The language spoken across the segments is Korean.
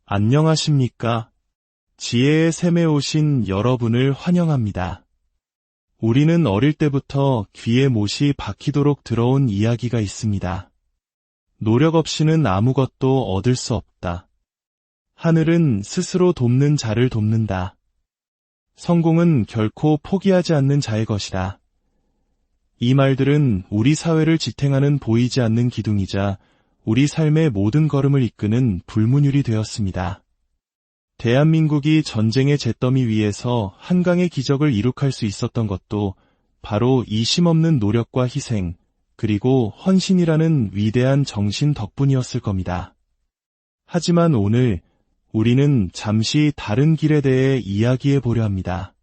안녕하십니까? 지혜의 샘에 오신 여러분을 환영합니다. 우리는 어릴 때부터 귀에 못이 박히도록 들어온 이야기가 있습니다. 노력 없이는 아무것도 얻을 수 없다. 하늘은 스스로 돕는 자를 돕는다. 성공은 결코 포기하지 않는 자의 것이다. 이 말들은 우리 사회를 지탱하는 보이지 않는 기둥이자 우리 삶의 모든 걸음을 이끄는 불문율이 되었습니다. 대한민국이 전쟁의 잿더미 위에서 한강의 기적을 이룩할 수 있었던 것도 바로 이 쉼없는 노력과 희생, 그리고 헌신이라는 위대한 정신 덕분이었을 겁니다. 하지만 오늘 우리는 잠시 다른 길에 대해 이야기해 보려 합니다.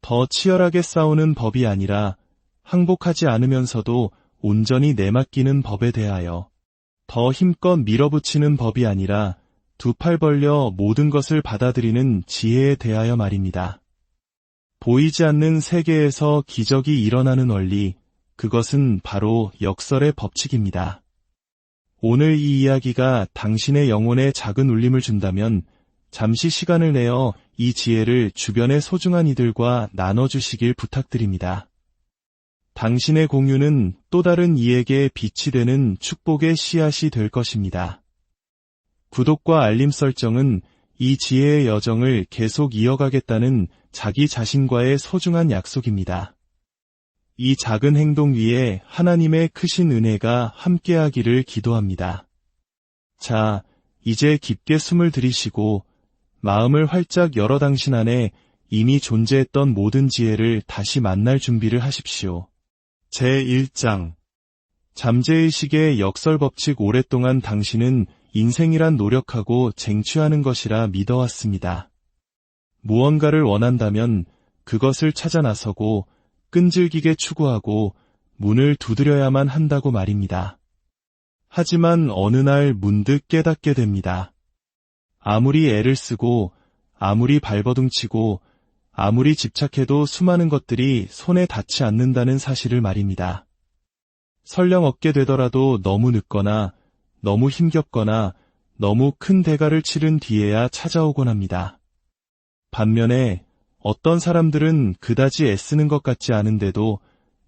더 치열하게 싸우는 법이 아니라 항복하지 않으면서도 온전히 내맡기는 법에 대하여, 더 힘껏 밀어붙이는 법이 아니라 두 팔 벌려 모든 것을 받아들이는 지혜에 대하여 말입니다. 보이지 않는 세계에서 기적이 일어나는 원리, 그것은 바로 역설의 법칙입니다. 오늘 이 이야기가 당신의 영혼에 작은 울림을 준다면 잠시 시간을 내어 이 지혜를 주변의 소중한 이들과 나눠주시길 부탁드립니다. 당신의 공유는 또 다른 이에게 빛이 되는 축복의 씨앗이 될 것입니다. 구독과 알림 설정은 이 지혜의 여정을 계속 이어가겠다는 자기 자신과의 소중한 약속입니다. 이 작은 행동 위에 하나님의 크신 은혜가 함께하기를 기도합니다. 자, 이제 깊게 숨을 들이쉬고 마음을 활짝 열어 당신 안에 이미 존재했던 모든 지혜를 다시 만날 준비를 하십시오. 제1장 잠재의식의 역설법칙. 오랫동안 당신은 인생이란 노력하고 쟁취하는 것이라 믿어왔습니다. 무언가를 원한다면 그것을 찾아 나서고 끈질기게 추구하고 문을 두드려야만 한다고 말입니다. 하지만 어느 날 문득 깨닫게 됩니다. 아무리 애를 쓰고 아무리 발버둥치고 아무리 집착해도 수많은 것들이 손에 닿지 않는다는 사실을 말입니다. 설령 얻게 되더라도 너무 늦거나 너무 힘겹거나 너무 큰 대가를 치른 뒤에야 찾아오곤 합니다. 반면에 어떤 사람들은 그다지 애쓰는 것 같지 않은데도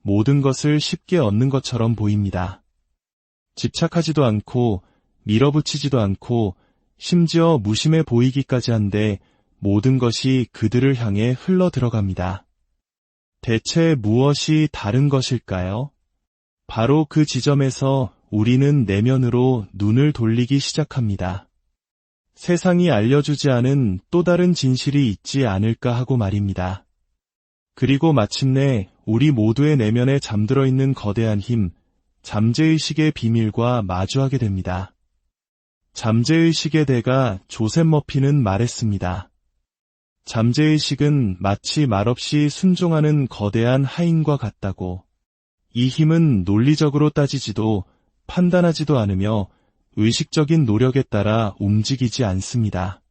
모든 것을 쉽게 얻는 것처럼 보입니다. 집착하지도 않고 밀어붙이지도 않고 심지어 무심해 보이기까지 한데 모든 것이 그들을 향해 흘러 들어갑니다. 대체 무엇이 다른 것일까요? 바로 그 지점에서 우리는 내면으로 눈을 돌리기 시작합니다. 세상이 알려주지 않은 또 다른 진실이 있지 않을까 하고 말입니다. 그리고 마침내 우리 모두의 내면에 잠들어 있는 거대한 힘, 잠재의식의 비밀과 마주하게 됩니다. 잠재의식의 대가 조셉 머피는 말했습니다. 잠재의식은 마치 말없이 순종하는 거대한 하인과 같다고. 이 힘은 논리적으로 따지지도 판단하지도 않으며 의식적인 노력에 따라 움직이지 않습니다.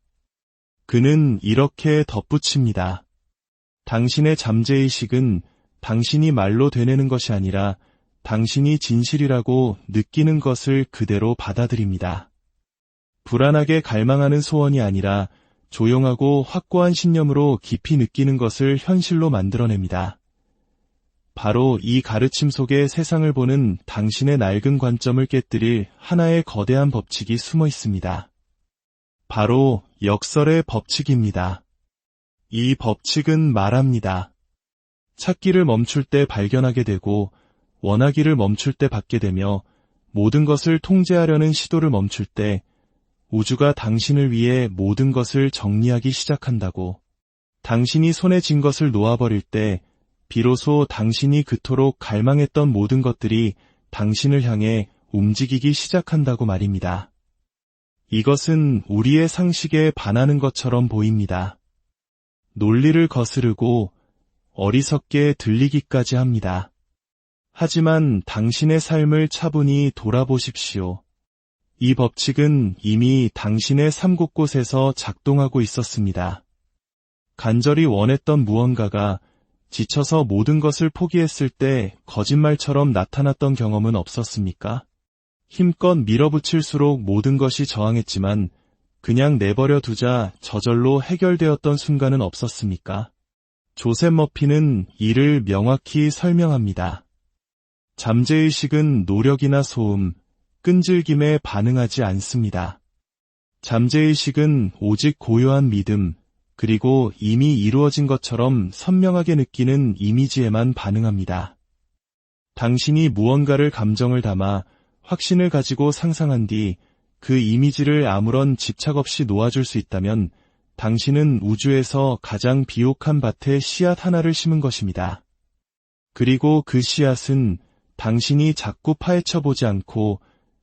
그는 이렇게 덧붙입니다. 당신의 잠재의식은 당신이 말로 되뇌는 것이 아니라 당신이 진실이라고 느끼는 것을 그대로 받아들입니다. 불안하게 갈망하는 소원이 아니라 조용하고 확고한 신념으로 깊이 느끼는 것을 현실로 만들어냅니다. 바로 이 가르침 속에 세상을 보는 당신의 낡은 관점을 깨뜨릴 하나의 거대한 법칙이 숨어 있습니다. 바로 역설의 법칙입니다. 이 법칙은 말합니다. 찾기를 멈출 때 발견하게 되고 원하기를 멈출 때 받게 되며 모든 것을 통제하려는 시도를 멈출 때 우주가 당신을 위해 모든 것을 정리하기 시작한다고. 당신이 손에 쥔 것을 놓아버릴 때 비로소 당신이 그토록 갈망했던 모든 것들이 당신을 향해 움직이기 시작한다고 말입니다. 이것은 우리의 상식에 반하는 것처럼 보입니다. 논리를 거스르고 어리석게 들리기까지 합니다. 하지만 당신의 삶을 차분히 돌아보십시오. 이 법칙은 이미 당신의 삶 곳곳에서 작동하고 있었습니다. 간절히 원했던 무언가가 지쳐서 모든 것을 포기했을 때 거짓말처럼 나타났던 경험은 없었습니까? 힘껏 밀어붙일수록 모든 것이 저항했지만 그냥 내버려 두자 저절로 해결되었던 순간은 없었습니까? 조셉 머피는 이를 명확히 설명합니다. 잠재의식은 노력이나 소음, 끈질김에 반응하지 않습니다. 잠재의식은 오직 고요한 믿음, 그리고 이미 이루어진 것처럼 선명하게 느끼는 이미지에만 반응합니다. 당신이 무언가를 감정을 담아 확신을 가지고 상상한 뒤 그 이미지를 아무런 집착 없이 놓아줄 수 있다면 당신은 우주에서 가장 비옥한 밭에 씨앗 하나를 심은 것입니다. 그리고 그 씨앗은 당신이 자꾸 파헤쳐보지 않고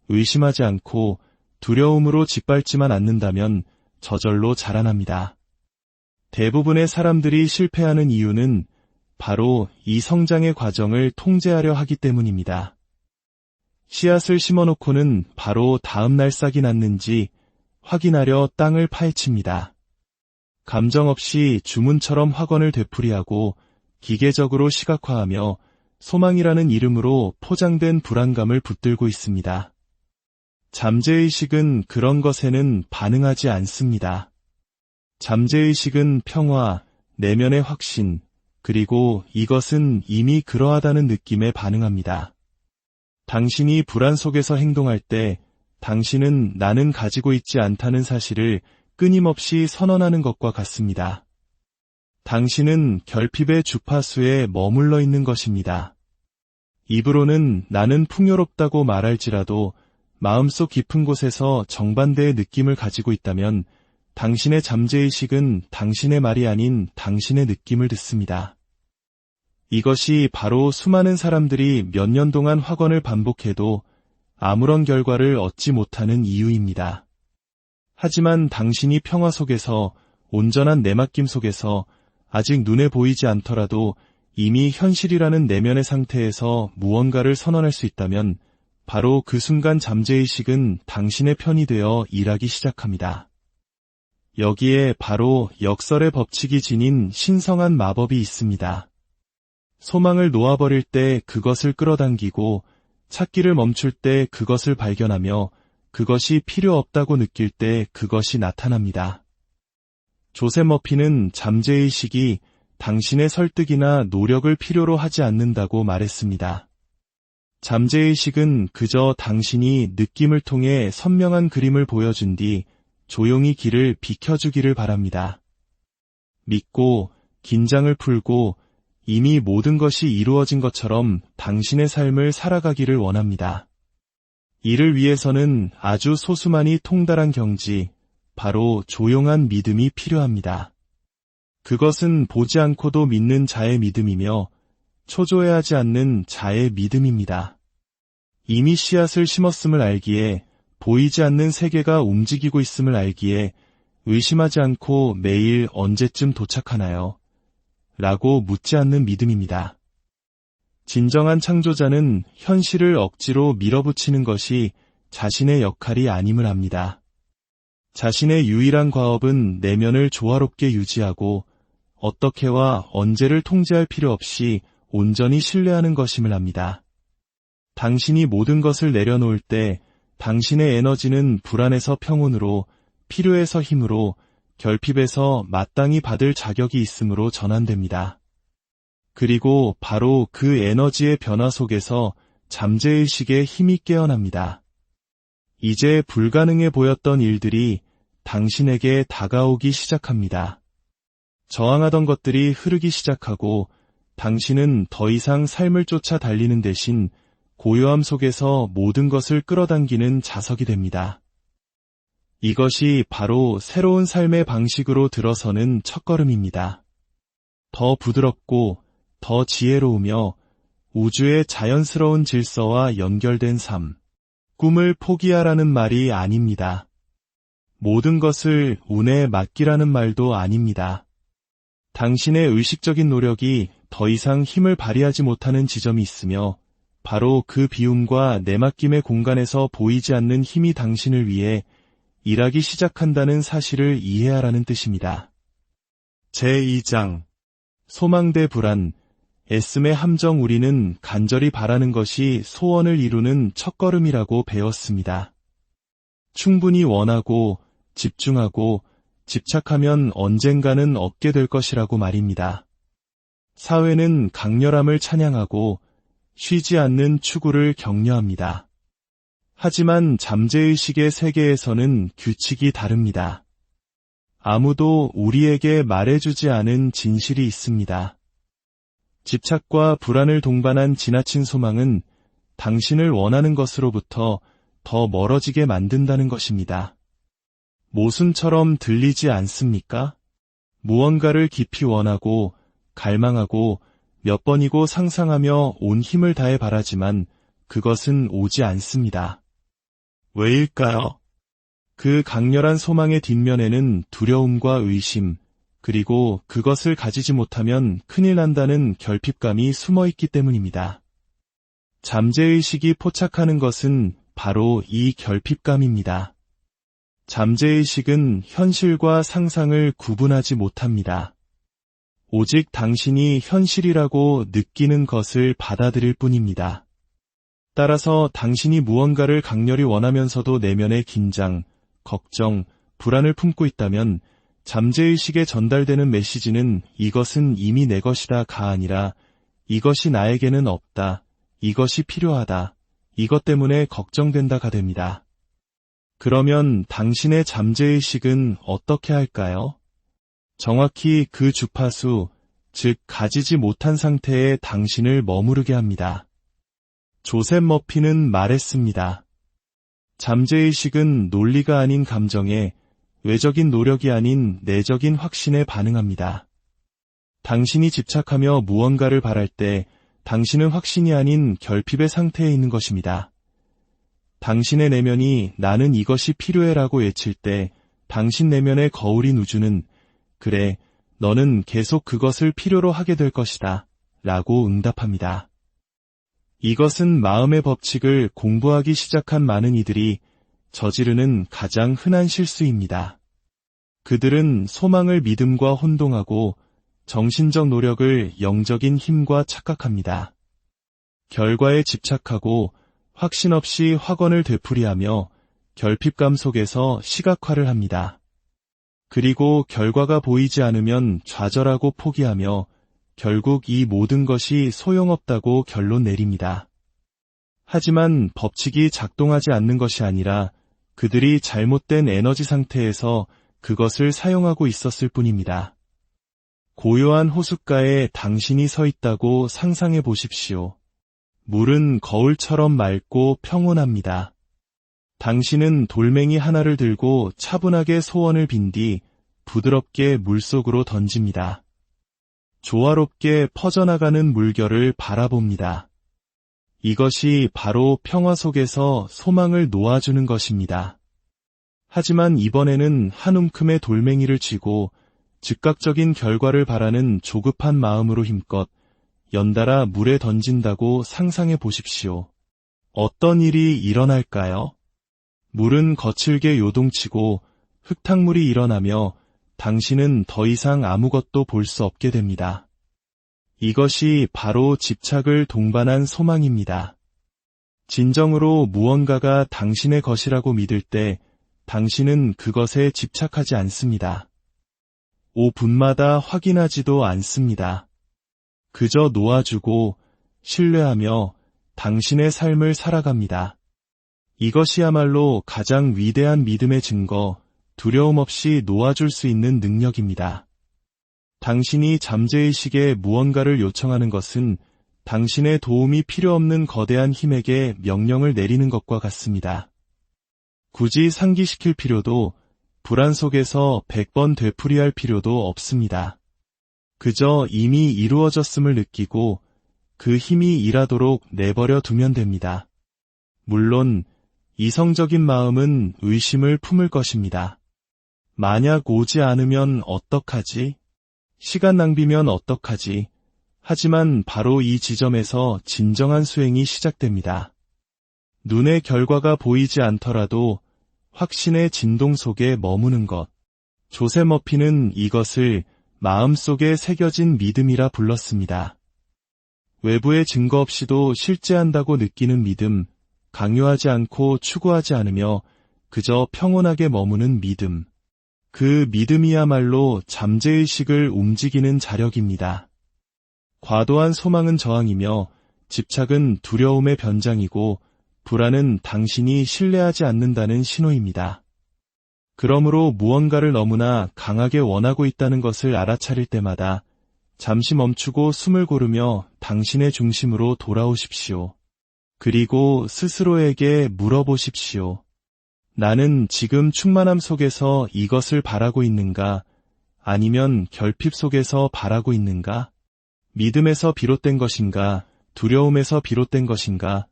의심하지 않고 두려움으로 짓밟지만 않는다면 저절로 자라납니다. 대부분의 사람들이 실패하는 이유는 바로 이 성장의 과정을 통제하려 하기 때문입니다. 씨앗을 심어놓고는 바로 다음날 싹이 났는지 확인하려 땅을 파헤칩니다. 감정 없이 주문처럼 확언을 되풀이하고 기계적으로 시각화하며 소망이라는 이름으로 포장된 불안감을 붙들고 있습니다. 잠재의식은 그런 것에는 반응하지 않습니다. 잠재의식은 평화, 내면의 확신, 그리고 이것은 이미 그러하다는 느낌에 반응합니다. 당신이 불안 속에서 행동할 때 당신은 나는 가지고 있지 않다는 사실을 끊임없이 선언하는 것과 같습니다. 당신은 결핍의 주파수에 머물러 있는 것입니다. 입으로는 나는 풍요롭다고 말할지라도 마음속 깊은 곳에서 정반대의 느낌을 가지고 있다면 당신의 잠재의식은 당신의 말이 아닌 당신의 느낌을 듣습니다. 이것이 바로 수많은 사람들이 몇 년 동안 확언을 반복해도 아무런 결과를 얻지 못하는 이유입니다. 하지만 당신이 평화 속에서, 온전한 내맡김 속에서 아직 눈에 보이지 않더라도 이미 현실이라는 내면의 상태에서 무언가를 선언할 수 있다면 바로 그 순간 잠재의식은 당신의 편이 되어 일하기 시작합니다. 여기에 바로 역설의 법칙이 지닌 신성한 마법이 있습니다. 소망을 놓아버릴 때 그것을 끌어당기고 찾기를 멈출 때 그것을 발견하며 그것이 필요 없다고 느낄 때 그것이 나타납니다. 조셉 머피는 잠재의식이 당신의 설득이나 노력을 필요로 하지 않는다고 말했습니다. 잠재의식은 그저 당신이 느낌을 통해 선명한 그림을 보여준 뒤 조용히 길을 비켜주기를 바랍니다. 믿고 긴장을 풀고 이미 모든 것이 이루어진 것처럼 당신의 삶을 살아가기를 원합니다. 이를 위해서는 아주 소수만이 통달한 경지, 바로 조용한 믿음이 필요합니다. 그것은 보지 않고도 믿는 자의 믿음이며 초조해하지 않는 자의 믿음입니다. 이미 씨앗을 심었음을 알기에, 보이지 않는 세계가 움직이고 있음을 알기에 의심하지 않고 매일 언제쯤 도착하나요? 라고 묻지 않는 믿음입니다. 진정한 창조자는 현실을 억지로 밀어붙이는 것이 자신의 역할이 아님을 압니다. 자신의 유일한 과업은 내면을 조화롭게 유지하고 어떻게와 언제를 통제할 필요 없이 온전히 신뢰하는 것임을 압니다. 당신이 모든 것을 내려놓을 때 당신의 에너지는 불안에서 평온으로, 필요에서 힘으로, 결핍에서 마땅히 받을 자격이 있으므로 전환됩니다. 그리고 바로 그 에너지의 변화 속에서 잠재의식의 힘이 깨어납니다. 이제 불가능해 보였던 일들이 당신에게 다가오기 시작합니다. 저항하던 것들이 흐르기 시작하고 당신은 더 이상 삶을 쫓아 달리는 대신 고요함 속에서 모든 것을 끌어당기는 자석이 됩니다. 이것이 바로 새로운 삶의 방식으로 들어서는 첫걸음입니다. 더 부드럽고 더 지혜로우며 우주의 자연스러운 질서와 연결된 삶. 꿈을 포기하라는 말이 아닙니다. 모든 것을 운에 맡기라는 말도 아닙니다. 당신의 의식적인 노력이 더 이상 힘을 발휘하지 못하는 지점이 있으며 바로 그 비움과 내맡김의 공간에서 보이지 않는 힘이 당신을 위해 일하기 시작한다는 사실을 이해하라는 뜻입니다. 제2장 소망 대 불안, 애씀의 함정. 우리는 간절히 바라는 것이 소원을 이루는 첫걸음이라고 배웠습니다. 충분히 원하고 집중하고 집착하면 언젠가는 얻게 될 것이라고 말입니다. 사회는 강렬함을 찬양하고 쉬지 않는 추구를 격려합니다. 하지만 잠재의식의 세계에서는 규칙이 다릅니다. 아무도 우리에게 말해주지 않은 진실이 있습니다. 집착과 불안을 동반한 지나친 소망은 당신을 원하는 것으로부터 더 멀어지게 만든다는 것입니다. 모순처럼 들리지 않습니까? 무언가를 깊이 원하고 갈망하고 몇 번이고 상상하며 온 힘을 다해 바라지만 그것은 오지 않습니다. 왜일까요? 그 강렬한 소망의 뒷면에는 두려움과 의심, 그리고 그것을 가지지 못하면 큰일 난다는 결핍감이 숨어 있기 때문입니다. 잠재의식이 포착하는 것은 바로 이 결핍감입니다. 잠재의식은 현실과 상상을 구분하지 못합니다. 오직 당신이 현실이라고 느끼는 것을 받아들일 뿐입니다. 따라서 당신이 무언가를 강렬히 원하면서도 내면의 긴장, 걱정, 불안을 품고 있다면 잠재의식에 전달되는 메시지는 이것은 이미 내 것이다가 아니라 이것이 나에게는 없다, 이것이 필요하다, 이것 때문에 걱정된다가 됩니다. 그러면 당신의 잠재의식은 어떻게 할까요? 정확히 그 주파수, 즉 가지지 못한 상태에 당신을 머무르게 합니다. 조셉 머피는 말했습니다. 잠재의식은 논리가 아닌 감정에, 외적인 노력이 아닌 내적인 확신에 반응합니다. 당신이 집착하며 무언가를 바랄 때 당신은 확신이 아닌 결핍의 상태에 있는 것입니다. 당신의 내면이 나는 이것이 필요해라고 외칠 때 당신 내면의 거울인 우주는 그래, 너는 계속 그것을 필요로 하게 될 것이다 라고 응답합니다. 이것은 마음의 법칙을 공부하기 시작한 많은 이들이 저지르는 가장 흔한 실수입니다. 그들은 소망을 믿음과 혼동하고 정신적 노력을 영적인 힘과 착각합니다. 결과에 집착하고 확신 없이 확언을 되풀이하며 결핍감 속에서 시각화를 합니다. 그리고 결과가 보이지 않으면 좌절하고 포기하며 결국 이 모든 것이 소용없다고 결론 내립니다. 하지만 법칙이 작동하지 않는 것이 아니라 그들이 잘못된 에너지 상태에서 그것을 사용하고 있었을 뿐입니다. 고요한 호숫가에 당신이 서 있다고 상상해 보십시오. 물은 거울처럼 맑고 평온합니다. 당신은 돌멩이 하나를 들고 차분하게 소원을 빈 뒤 부드럽게 물속으로 던집니다. 조화롭게 퍼져나가는 물결을 바라봅니다. 이것이 바로 평화 속에서 소망을 놓아주는 것입니다. 하지만 이번에는 한 움큼의 돌멩이를 쥐고 즉각적인 결과를 바라는 조급한 마음으로 힘껏 연달아 물에 던진다고 상상해 보십시오. 어떤 일이 일어날까요? 물은 거칠게 요동치고 흙탕물이 일어나며 당신은 더 이상 아무것도 볼 수 없게 됩니다. 이것이 바로 집착을 동반한 소망입니다. 진정으로 무언가가 당신의 것이라고 믿을 때 당신은 그것에 집착하지 않습니다. 5분마다 확인하지도 않습니다. 그저 놓아주고 신뢰하며 당신의 삶을 살아갑니다. 이것이야말로 가장 위대한 믿음의 증거, 두려움 없이 놓아줄 수 있는 능력입니다. 당신이 잠재의식에 무언가를 요청하는 것은 당신의 도움이 필요 없는 거대한 힘에게 명령을 내리는 것과 같습니다. 굳이 상기시킬 필요도, 불안 속에서 100번 되풀이할 필요도 없습니다. 그저 이미 이루어졌음을 느끼고 그 힘이 일하도록 내버려 두면 됩니다. 물론 이성적인 마음은 의심을 품을 것입니다. 만약 오지 않으면 어떡하지? 시간 낭비면 어떡하지? 하지만 바로 이 지점에서 진정한 수행이 시작됩니다. 눈의 결과가 보이지 않더라도 확신의 진동 속에 머무는 것. 조셉 머피는 이것을 마음속에 새겨진 믿음이라 불렀습니다. 외부의 증거 없이도 실제한다고 느끼는 믿음, 강요하지 않고 추구하지 않으며 그저 평온하게 머무는 믿음. 그 믿음이야말로 잠재의식을 움직이는 자력입니다. 과도한 소망은 저항이며 집착은 두려움의 변장이고 불안은 당신이 신뢰하지 않는다는 신호입니다. 그러므로 무언가를 너무나 강하게 원하고 있다는 것을 알아차릴 때마다 잠시 멈추고 숨을 고르며 당신의 중심으로 돌아오십시오. 그리고 스스로에게 물어보십시오. 나는 지금 충만함 속에서 이것을 바라고 있는가? 아니면 결핍 속에서 바라고 있는가? 믿음에서 비롯된 것인가? 두려움에서 비롯된 것인가?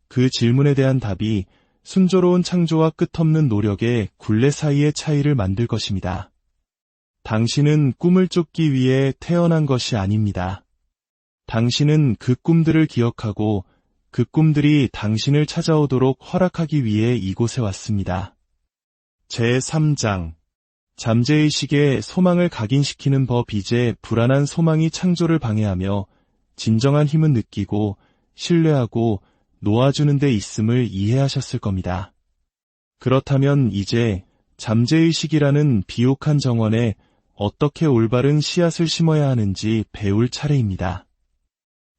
그 질문에 대한 답이 순조로운 창조와 끝없는 노력의 굴레 사이의 차이를 만들 것입니다. 당신은 꿈을 쫓기 위해 태어난 것이 아닙니다. 당신은 그 꿈들을 기억하고 그 꿈들이 당신을 찾아오도록 허락하기 위해 이곳에 왔습니다. 제3장 잠재의식에 소망을 각인시키는 법. 이제 불안한 소망이 창조를 방해하며 진정한 힘은 느끼고 신뢰하고 놓아주는 데 있음을 이해하셨을 겁니다. 그렇다면 이제 잠재의식이라는 비옥한 정원에 어떻게 올바른 씨앗을 심어야 하는지 배울 차례입니다.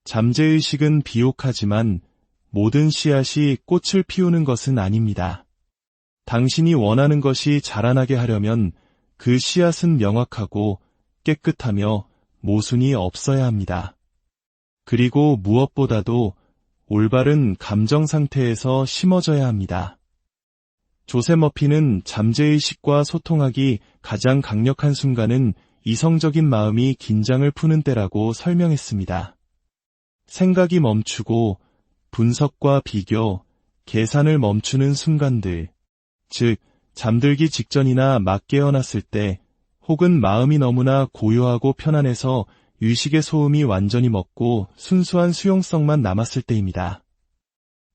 잠재의식은 비옥하지만 모든 씨앗이 꽃을 피우는 것은 아닙니다. 당신이 원하는 것이 자라나게 하려면 그 씨앗은 명확하고 깨끗하며 모순이 없어야 합니다. 그리고 무엇보다도 올바른 감정 상태에서 심어져야 합니다. 조세 머피는 잠재의식과 소통하기 가장 강력한 순간은 이성적인 마음이 긴장을 푸는 때라고 설명했습니다. 생각이 멈추고 분석과 비교, 계산을 멈추는 순간들, 즉 잠들기 직전이나 막 깨어났을 때 혹은 마음이 너무나 고요하고 편안해서 의식의 소음이 완전히 멎고 순수한 수용성만 남았을 때입니다.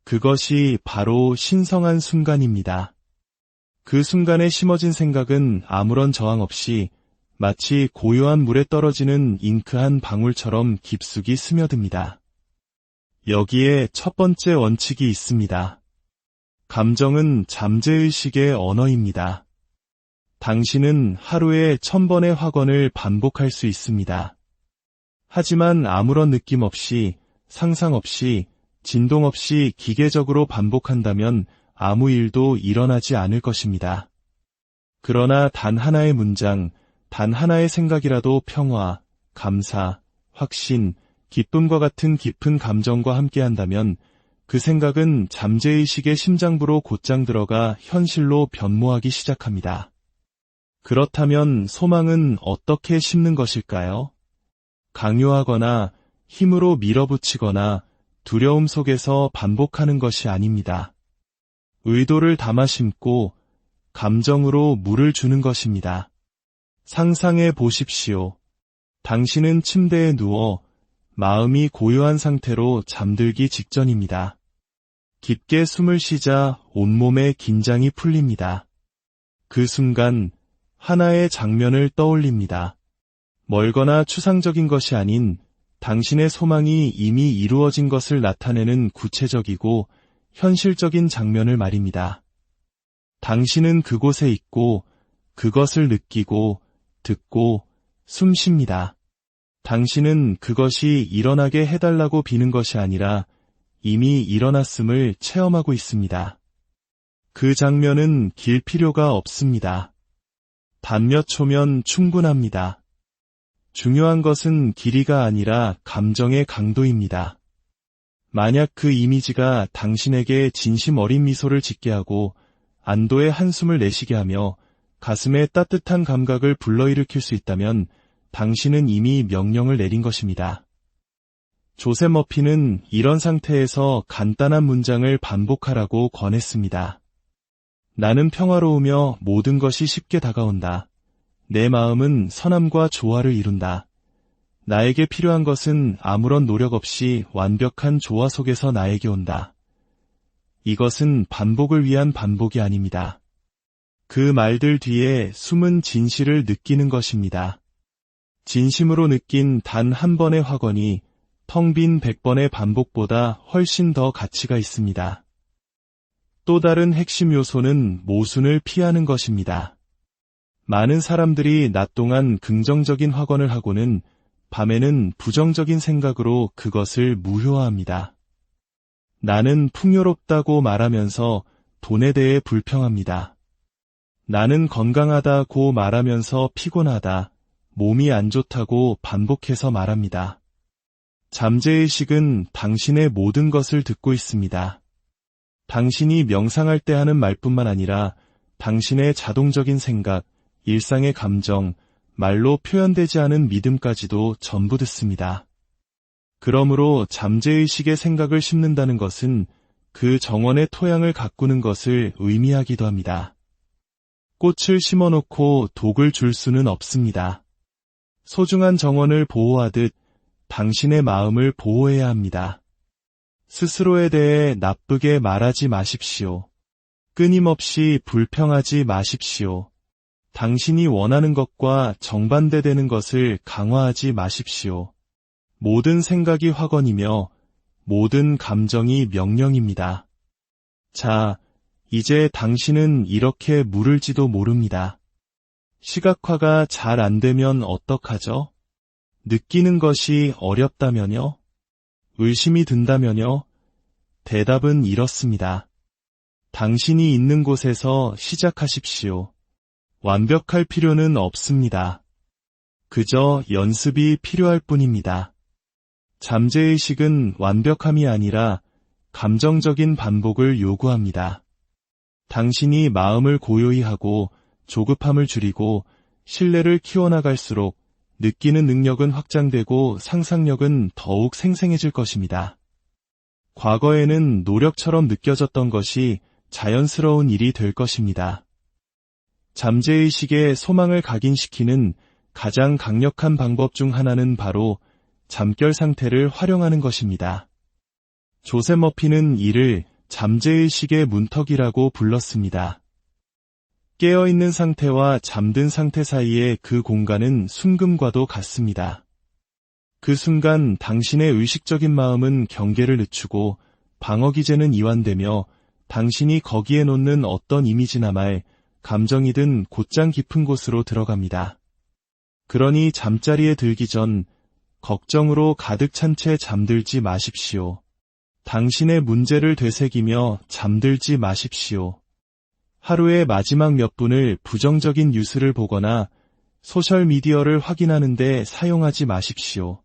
그것이 바로 신성한 순간입니다. 그 순간에 심어진 생각은 아무런 저항 없이 마치 고요한 물에 떨어지는 잉크 한 방울처럼 깊숙이 스며듭니다. 여기에 첫 번째 원칙이 있습니다. 감정은 잠재의식의 언어입니다. 당신은 하루에 1000번의 확언을 반복할 수 있습니다. 하지만 아무런 느낌 없이, 상상 없이, 진동 없이 기계적으로 반복한다면 아무 일도 일어나지 않을 것입니다. 그러나 단 하나의 문장, 단 하나의 생각이라도 평화, 감사, 확신, 기쁨과 같은 깊은 감정과 함께한다면 그 생각은 잠재의식의 심장부로 곧장 들어가 현실로 변모하기 시작합니다. 그렇다면 소망은 어떻게 심는 것일까요? 강요하거나 힘으로 밀어붙이거나 두려움 속에서 반복하는 것이 아닙니다. 의도를 담아 심고 감정으로 물을 주는 것입니다. 상상해 보십시오. 당신은 침대에 누워 마음이 고요한 상태로 잠들기 직전입니다. 깊게 숨을 쉬자 온몸의 긴장이 풀립니다. 그 순간 하나의 장면을 떠올립니다. 멀거나 추상적인 것이 아닌 당신의 소망이 이미 이루어진 것을 나타내는 구체적이고 현실적인 장면을 말입니다. 당신은 그곳에 있고 그것을 느끼고 듣고 숨 쉽니다. 당신은 그것이 일어나게 해달라고 비는 것이 아니라 이미 일어났음을 체험하고 있습니다. 그 장면은 길 필요가 없습니다. 단 몇 초면 충분합니다. 중요한 것은 길이가 아니라 감정의 강도입니다. 만약 그 이미지가 당신에게 진심 어린 미소를 짓게 하고 안도의 한숨을 내쉬게 하며 가슴에 따뜻한 감각을 불러일으킬 수 있다면 당신은 이미 명령을 내린 것입니다. 조세 머피는 이런 상태에서 간단한 문장을 반복하라고 권했습니다. 나는 평화로우며 모든 것이 쉽게 다가온다. 내 마음은 선함과 조화를 이룬다. 나에게 필요한 것은 아무런 노력 없이 완벽한 조화 속에서 나에게 온다. 이것은 반복을 위한 반복이 아닙니다. 그 말들 뒤에 숨은 진실을 느끼는 것입니다. 진심으로 느낀 단 한 번의 확언이 텅 빈 100번의 반복보다 훨씬 더 가치가 있습니다. 또 다른 핵심 요소는 모순을 피하는 것입니다. 많은 사람들이 낮 동안 긍정적인 확언을 하고는 밤에는 부정적인 생각으로 그것을 무효화합니다. 나는 풍요롭다고 말하면서 돈에 대해 불평합니다. 나는 건강하다고 말하면서 피곤하다, 몸이 안 좋다고 반복해서 말합니다. 잠재의식은 당신의 모든 것을 듣고 있습니다. 당신이 명상할 때 하는 말뿐만 아니라 당신의 자동적인 생각, 일상의 감정, 말로 표현되지 않은 믿음까지도 전부 듣습니다. 그러므로 잠재의식의 생각을 심는다는 것은 그 정원의 토양을 가꾸는 것을 의미하기도 합니다. 꽃을 심어놓고 독을 줄 수는 없습니다. 소중한 정원을 보호하듯 당신의 마음을 보호해야 합니다. 스스로에 대해 나쁘게 말하지 마십시오. 끊임없이 불평하지 마십시오. 당신이 원하는 것과 정반대되는 것을 강화하지 마십시오. 모든 생각이 확언이며 모든 감정이 명령입니다. 자, 이제 당신은 이렇게 물을지도 모릅니다. 시각화가 잘 안 되면 어떡하죠? 느끼는 것이 어렵다면요? 의심이 든다면요? 대답은 이렇습니다. 당신이 있는 곳에서 시작하십시오. 완벽할 필요는 없습니다. 그저 연습이 필요할 뿐입니다. 잠재의식은 완벽함이 아니라 감정적인 반복을 요구합니다. 당신이 마음을 고요히 하고 조급함을 줄이고 신뢰를 키워나갈수록 느끼는 능력은 확장되고 상상력은 더욱 생생해질 것입니다. 과거에는 노력처럼 느껴졌던 것이 자연스러운 일이 될 것입니다. 잠재의식의 소망을 각인시키는 가장 강력한 방법 중 하나는 바로 잠결 상태를 활용하는 것입니다. 조셉 머피는 이를 잠재의식의 문턱이라고 불렀습니다. 깨어있는 상태와 잠든 상태 사이의 그 공간은 순금과도 같습니다. 그 순간 당신의 의식적인 마음은 경계를 늦추고 방어기제는 이완되며 당신이 거기에 놓는 어떤 이미지나 말, 감정이든 곧장 깊은 곳으로 들어갑니다. 그러니 잠자리에 들기 전 걱정으로 가득 찬 채 잠들지 마십시오. 당신의 문제를 되새기며 잠들지 마십시오. 하루의 마지막 몇 분을 부정적인 뉴스를 보거나 소셜미디어를 확인하는 데 사용하지 마십시오.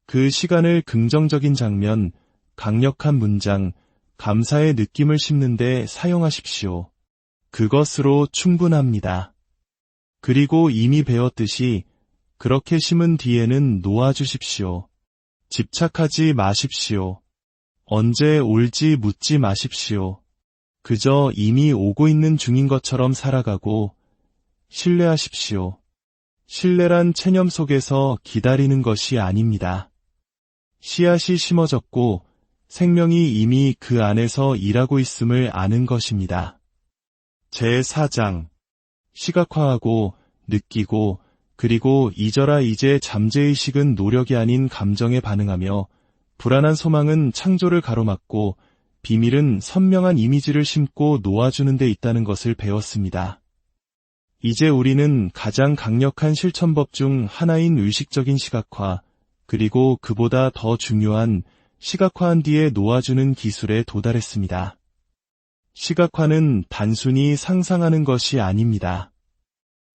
그 시간을 긍정적인 장면, 강력한 문장, 감사의 느낌을 심는 데 사용하십시오. 그것으로 충분합니다. 그리고 이미 배웠듯이 그렇게 심은 뒤에는 놓아주십시오. 집착하지 마십시오. 언제 올지 묻지 마십시오. 그저 이미 오고 있는 중인 것처럼 살아가고 신뢰하십시오. 신뢰란 체념 속에서 기다리는 것이 아닙니다. 씨앗이 심어졌고 생명이 이미 그 안에서 일하고 있음을 아는 것입니다. 제4장 시각화하고 느끼고 그리고 잊어라. 이제 잠재의식은 노력이 아닌 감정에 반응하며 불안한 소망은 창조를 가로막고 비밀은 선명한 이미지를 심고 놓아주는 데 있다는 것을 배웠습니다. 이제 우리는 가장 강력한 실천법 중 하나인 의식적인 시각화, 그리고 그보다 더 중요한 시각화한 뒤에 놓아주는 기술에 도달했습니다. 시각화는 단순히 상상하는 것이 아닙니다.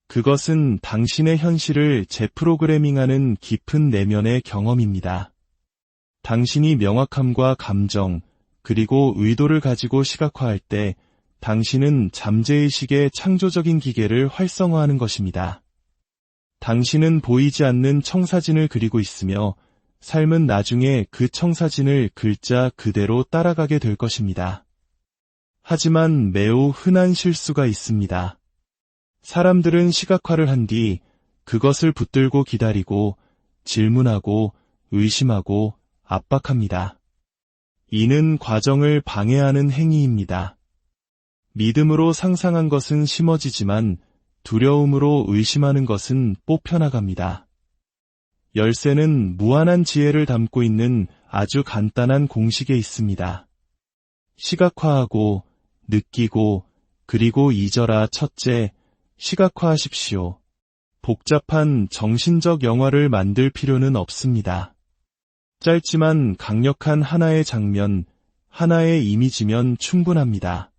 그것은 당신의 현실을 재프로그래밍하는 깊은 내면의 경험입니다. 당신이 명확함과 감정, 그리고 의도를 가지고 시각화할 때 당신은 잠재의식의 창조적인 기계를 활성화하는 것입니다. 당신은 보이지 않는 청사진을 그리고 있으며 삶은 나중에 그 청사진을 글자 그대로 따라가게 될 것입니다. 하지만 매우 흔한 실수가 있습니다. 사람들은 시각화를 한 뒤 그것을 붙들고 기다리고 질문하고 의심하고 압박합니다. 이는 과정을 방해하는 행위입니다. 믿음으로 상상한 것은 심어지지만 두려움으로 의심하는 것은 뽑혀나갑니다. 열쇠는 무한한 지혜를 담고 있는 아주 간단한 공식에 있습니다. 시각화하고 느끼고, 그리고 잊어라. 첫째, 시각화하십시오. 복잡한 정신적 영화를 만들 필요는 없습니다. 짧지만 강력한 하나의 장면, 하나의 이미지면 충분합니다.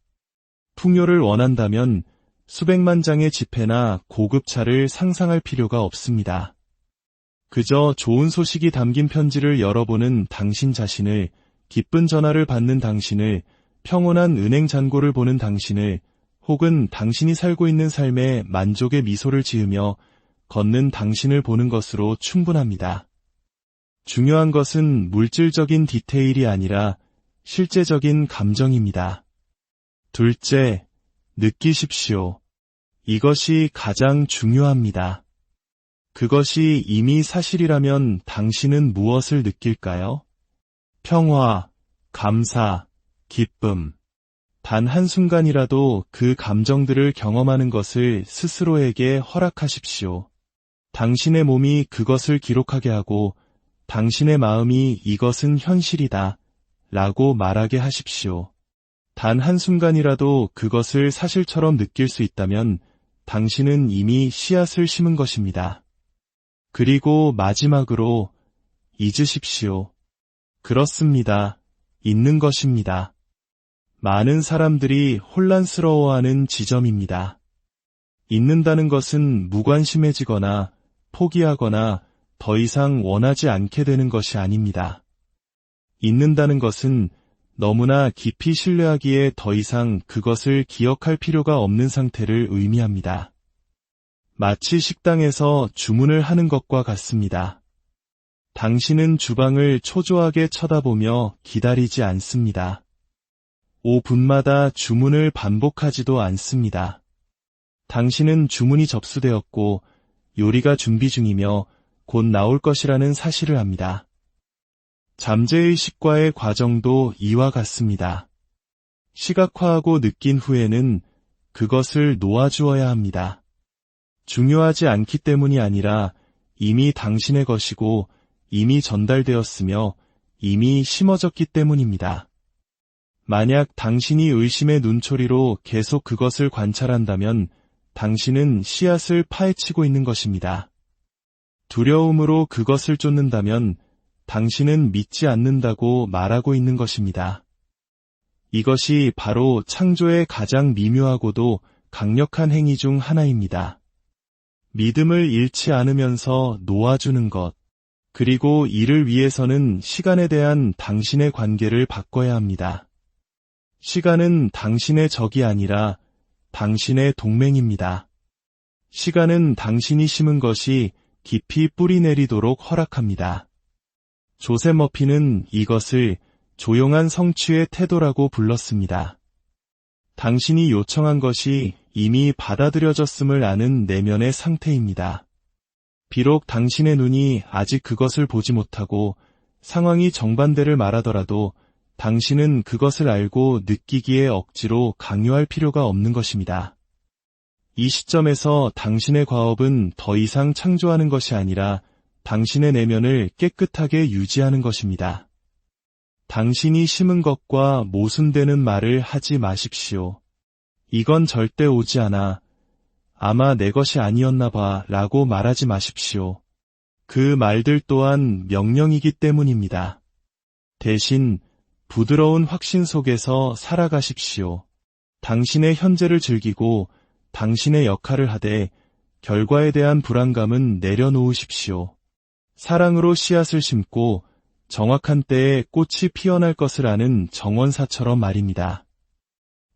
풍요를 원한다면 수백만 장의 지폐나 고급차를 상상할 필요가 없습니다. 그저 좋은 소식이 담긴 편지를 열어보는 당신 자신을, 기쁜 전화를 받는 당신을, 평온한 은행 잔고를 보는 당신을, 혹은 당신이 살고 있는 삶에 만족의 미소를 지으며 걷는 당신을 보는 것으로 충분합니다. 중요한 것은 물질적인 디테일이 아니라 실제적인 감정입니다. 둘째, 느끼십시오. 이것이 가장 중요합니다. 그것이 이미 사실이라면 당신은 무엇을 느낄까요? 평화, 감사, 기쁨. 단 한순간이라도 그 감정들을 경험하는 것을 스스로에게 허락하십시오. 당신의 몸이 그것을 기록하게 하고 당신의 마음이 이것은 현실이다 라고 말하게 하십시오. 단 한순간이라도 그것을 사실처럼 느낄 수 있다면 당신은 이미 씨앗을 심은 것입니다. 그리고 마지막으로 잊으십시오. 그렇습니다. 잊는 것입니다. 많은 사람들이 혼란스러워하는 지점입니다. 잊는다는 것은 무관심해지거나 포기하거나 더 이상 원하지 않게 되는 것이 아닙니다. 잊는다는 것은 너무나 깊이 신뢰하기에 더 이상 그것을 기억할 필요가 없는 상태를 의미합니다. 마치 식당에서 주문을 하는 것과 같습니다. 당신은 주방을 초조하게 쳐다보며 기다리지 않습니다. 5분마다 주문을 반복하지도 않습니다. 당신은 주문이 접수되었고 요리가 준비 중이며 곧 나올 것이라는 사실을 압니다. 잠재의식과의 과정도 이와 같습니다. 시각화하고 느낀 후에는 그것을 놓아주어야 합니다. 중요하지 않기 때문이 아니라 이미 당신의 것이고 이미 전달되었으며 이미 심어졌기 때문입니다. 만약 당신이 의심의 눈초리로 계속 그것을 관찰한다면 당신은 씨앗을 파헤치고 있는 것입니다. 두려움으로 그것을 쫓는다면 당신은 믿지 않는다고 말하고 있는 것입니다. 이것이 바로 창조의 가장 미묘하고도 강력한 행위 중 하나입니다. 믿음을 잃지 않으면서 놓아주는 것, 그리고 이를 위해서는 시간에 대한 당신의 관계를 바꿔야 합니다. 시간은 당신의 적이 아니라 당신의 동맹입니다. 시간은 당신이 심은 것이 깊이 뿌리 내리도록 허락합니다. 조셉 머피는 이것을 조용한 성취의 태도라고 불렀습니다. 당신이 요청한 것이 이미 받아들여졌음을 아는 내면의 상태입니다. 비록 당신의 눈이 아직 그것을 보지 못하고 상황이 정반대를 말하더라도 당신은 그것을 알고 느끼기에 억지로 강요할 필요가 없는 것입니다. 이 시점에서 당신의 과업은 더 이상 창조하는 것이 아니라 당신의 내면을 깨끗하게 유지하는 것입니다. 당신이 심은 것과 모순되는 말을 하지 마십시오. 이건 절대 오지 않아. 아마 내 것이 아니었나 봐 라고 말하지 마십시오. 그 말들 또한 명령이기 때문입니다. 대신 부드러운 확신 속에서 살아가십시오. 당신의 현재를 즐기고 당신의 역할을 하되 결과에 대한 불안감은 내려놓으십시오. 사랑으로 씨앗을 심고 정확한 때에 꽃이 피어날 것을 아는 정원사처럼 말입니다.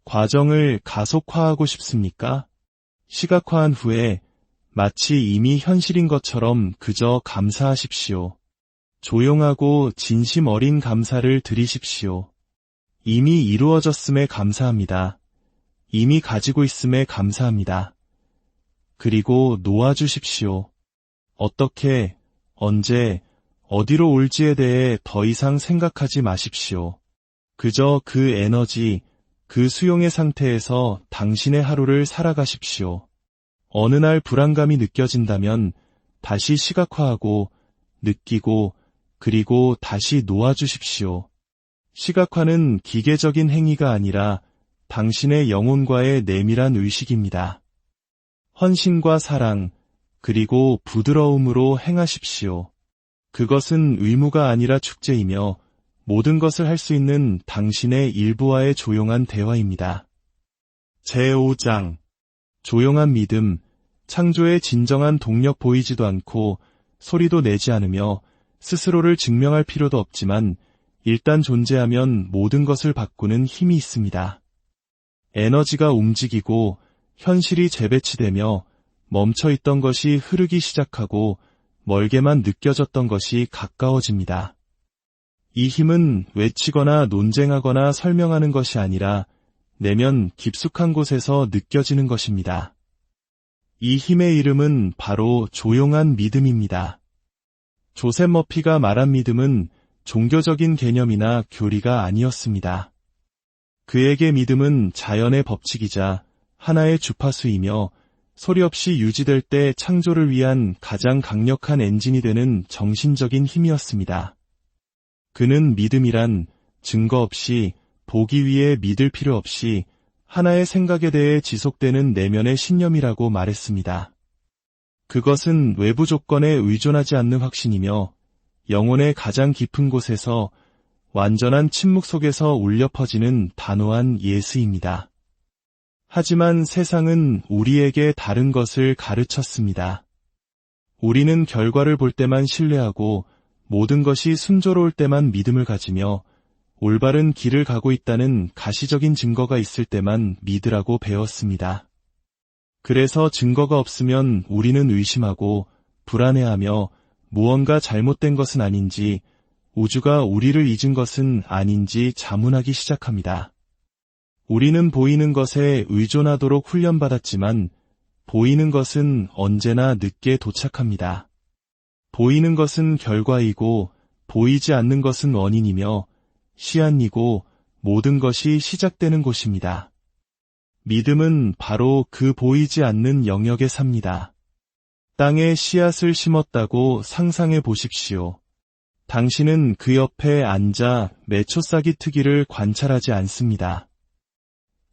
과정을 가속화하고 싶습니까? 시각화한 후에 마치 이미 현실인 것처럼 그저 감사하십시오. 조용하고 진심 어린 감사를 드리십시오. 이미 이루어졌음에 감사합니다. 이미 가지고 있음에 감사합니다. 그리고 놓아주십시오. 어떻게, 언제, 어디로 올지에 대해 더 이상 생각하지 마십시오. 그저 그 에너지, 그 수용의 상태에서 당신의 하루를 살아가십시오. 어느 날 불안감이 느껴진다면 다시 시각화하고 느끼고 그리고 다시 놓아주십시오. 시각화는 기계적인 행위가 아니라 당신의 영혼과의 내밀한 의식입니다. 헌신과 사랑, 그리고 부드러움으로 행하십시오. 그것은 의무가 아니라 축제이며 모든 것을 할 수 있는 당신의 일부와의 조용한 대화입니다. 제5장 조용한 믿음. 창조의 진정한 동력 보이지도 않고 소리도 내지 않으며 스스로를 증명할 필요도 없지만 일단 존재하면 모든 것을 바꾸는 힘이 있습니다. 에너지가 움직이고 현실이 재배치되며 멈춰있던 것이 흐르기 시작하고 멀게만 느껴졌던 것이 가까워집니다. 이 힘은 외치거나 논쟁하거나 설명하는 것이 아니라 내면 깊숙한 곳에서 느껴지는 것입니다. 이 힘의 이름은 바로 조용한 믿음입니다. 조셉 머피가 말한 믿음은 종교적인 개념이나 교리가 아니었습니다. 그에게 믿음은 자연의 법칙이자 하나의 주파수이며 소리 없이 유지될 때 창조를 위한 가장 강력한 엔진이 되는 정신적인 힘이었습니다. 그는 믿음이란 증거 없이 보기 위해 믿을 필요 없이 하나의 생각에 대해 지속되는 내면의 신념이라고 말했습니다. 그것은 외부 조건에 의존하지 않는 확신이며 영혼의 가장 깊은 곳에서 완전한 침묵 속에서 울려 퍼지는 단호한 예스입니다. 하지만 세상은 우리에게 다른 것을 가르쳤습니다. 우리는 결과를 볼 때만 신뢰하고 모든 것이 순조로울 때만 믿음을 가지며 올바른 길을 가고 있다는 가시적인 증거가 있을 때만 믿으라고 배웠습니다. 그래서 증거가 없으면 우리는 의심하고 불안해하며 무언가 잘못된 것은 아닌지, 우주가 우리를 잊은 것은 아닌지 자문하기 시작합니다. 우리는 보이는 것에 의존하도록 훈련받았지만 보이는 것은 언제나 늦게 도착합니다. 보이는 것은 결과이고 보이지 않는 것은 원인이며 시안이고 모든 것이 시작되는 곳입니다. 믿음은 바로 그 보이지 않는 영역에 삽니다. 땅에 씨앗을 심었다고 상상해 보십시오. 당신은 그 옆에 앉아 메초싹이 트기를 관찰하지 않습니다.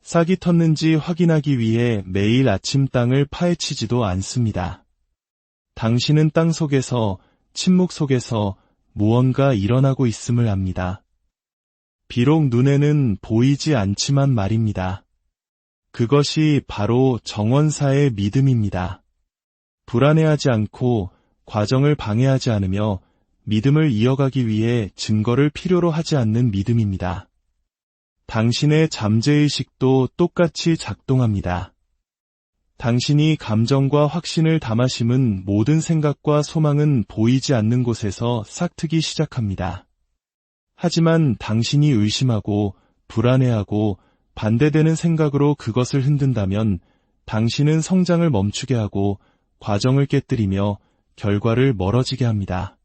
싹이 텄는지 확인하기 위해 매일 아침 땅을 파헤치지도 않습니다. 당신은 땅 속에서, 침묵 속에서 무언가 일어나고 있음을 압니다. 비록 눈에는 보이지 않지만 말입니다. 그것이 바로 정원사의 믿음입니다. 불안해하지 않고 과정을 방해하지 않으며 믿음을 이어가기 위해 증거를 필요로 하지 않는 믿음입니다. 당신의 잠재의식도 똑같이 작동합니다. 당신이 감정과 확신을 담아 심은 모든 생각과 소망은 보이지 않는 곳에서 싹트기 시작합니다. 하지만 당신이 의심하고 불안해하고 반대되는 생각으로 그것을 흔든다면 당신은 성장을 멈추게 하고 과정을 깨뜨리며 결과를 멀어지게 합니다.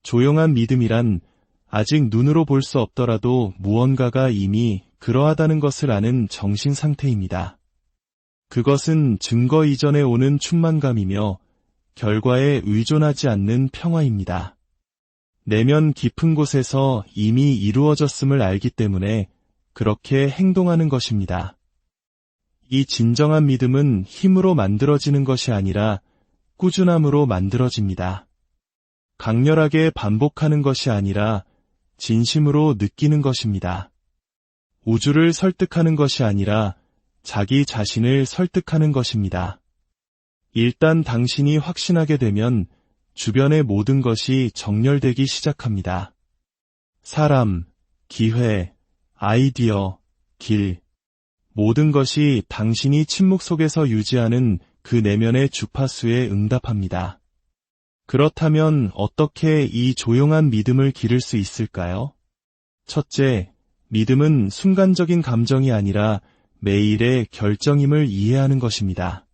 조용한 믿음이란 아직 눈으로 볼 수 없더라도 무언가가 이미 그러하다는 것을 아는 정신 상태입니다. 그것은 증거 이전에 오는 충만감이며 결과에 의존하지 않는 평화입니다. 내면 깊은 곳에서 이미 이루어졌음을 알기 때문에 그렇게 행동하는 것입니다. 이 진정한 믿음은 힘으로 만들어지는 것이 아니라 꾸준함으로 만들어집니다. 강렬하게 반복하는 것이 아니라 진심으로 느끼는 것입니다. 우주를 설득하는 것이 아니라 자기 자신을 설득하는 것입니다. 일단 당신이 확신하게 되면 주변의 모든 것이 정렬되기 시작합니다. 사람, 기회, 아이디어, 길, 모든 것이 당신이 침묵 속에서 유지하는 그 내면의 주파수에 응답합니다. 그렇다면 어떻게 이 조용한 믿음을 기를 수 있을까요? 첫째, 믿음은 순간적인 감정이 아니라 매일의 결정임을 이해하는 것입니다.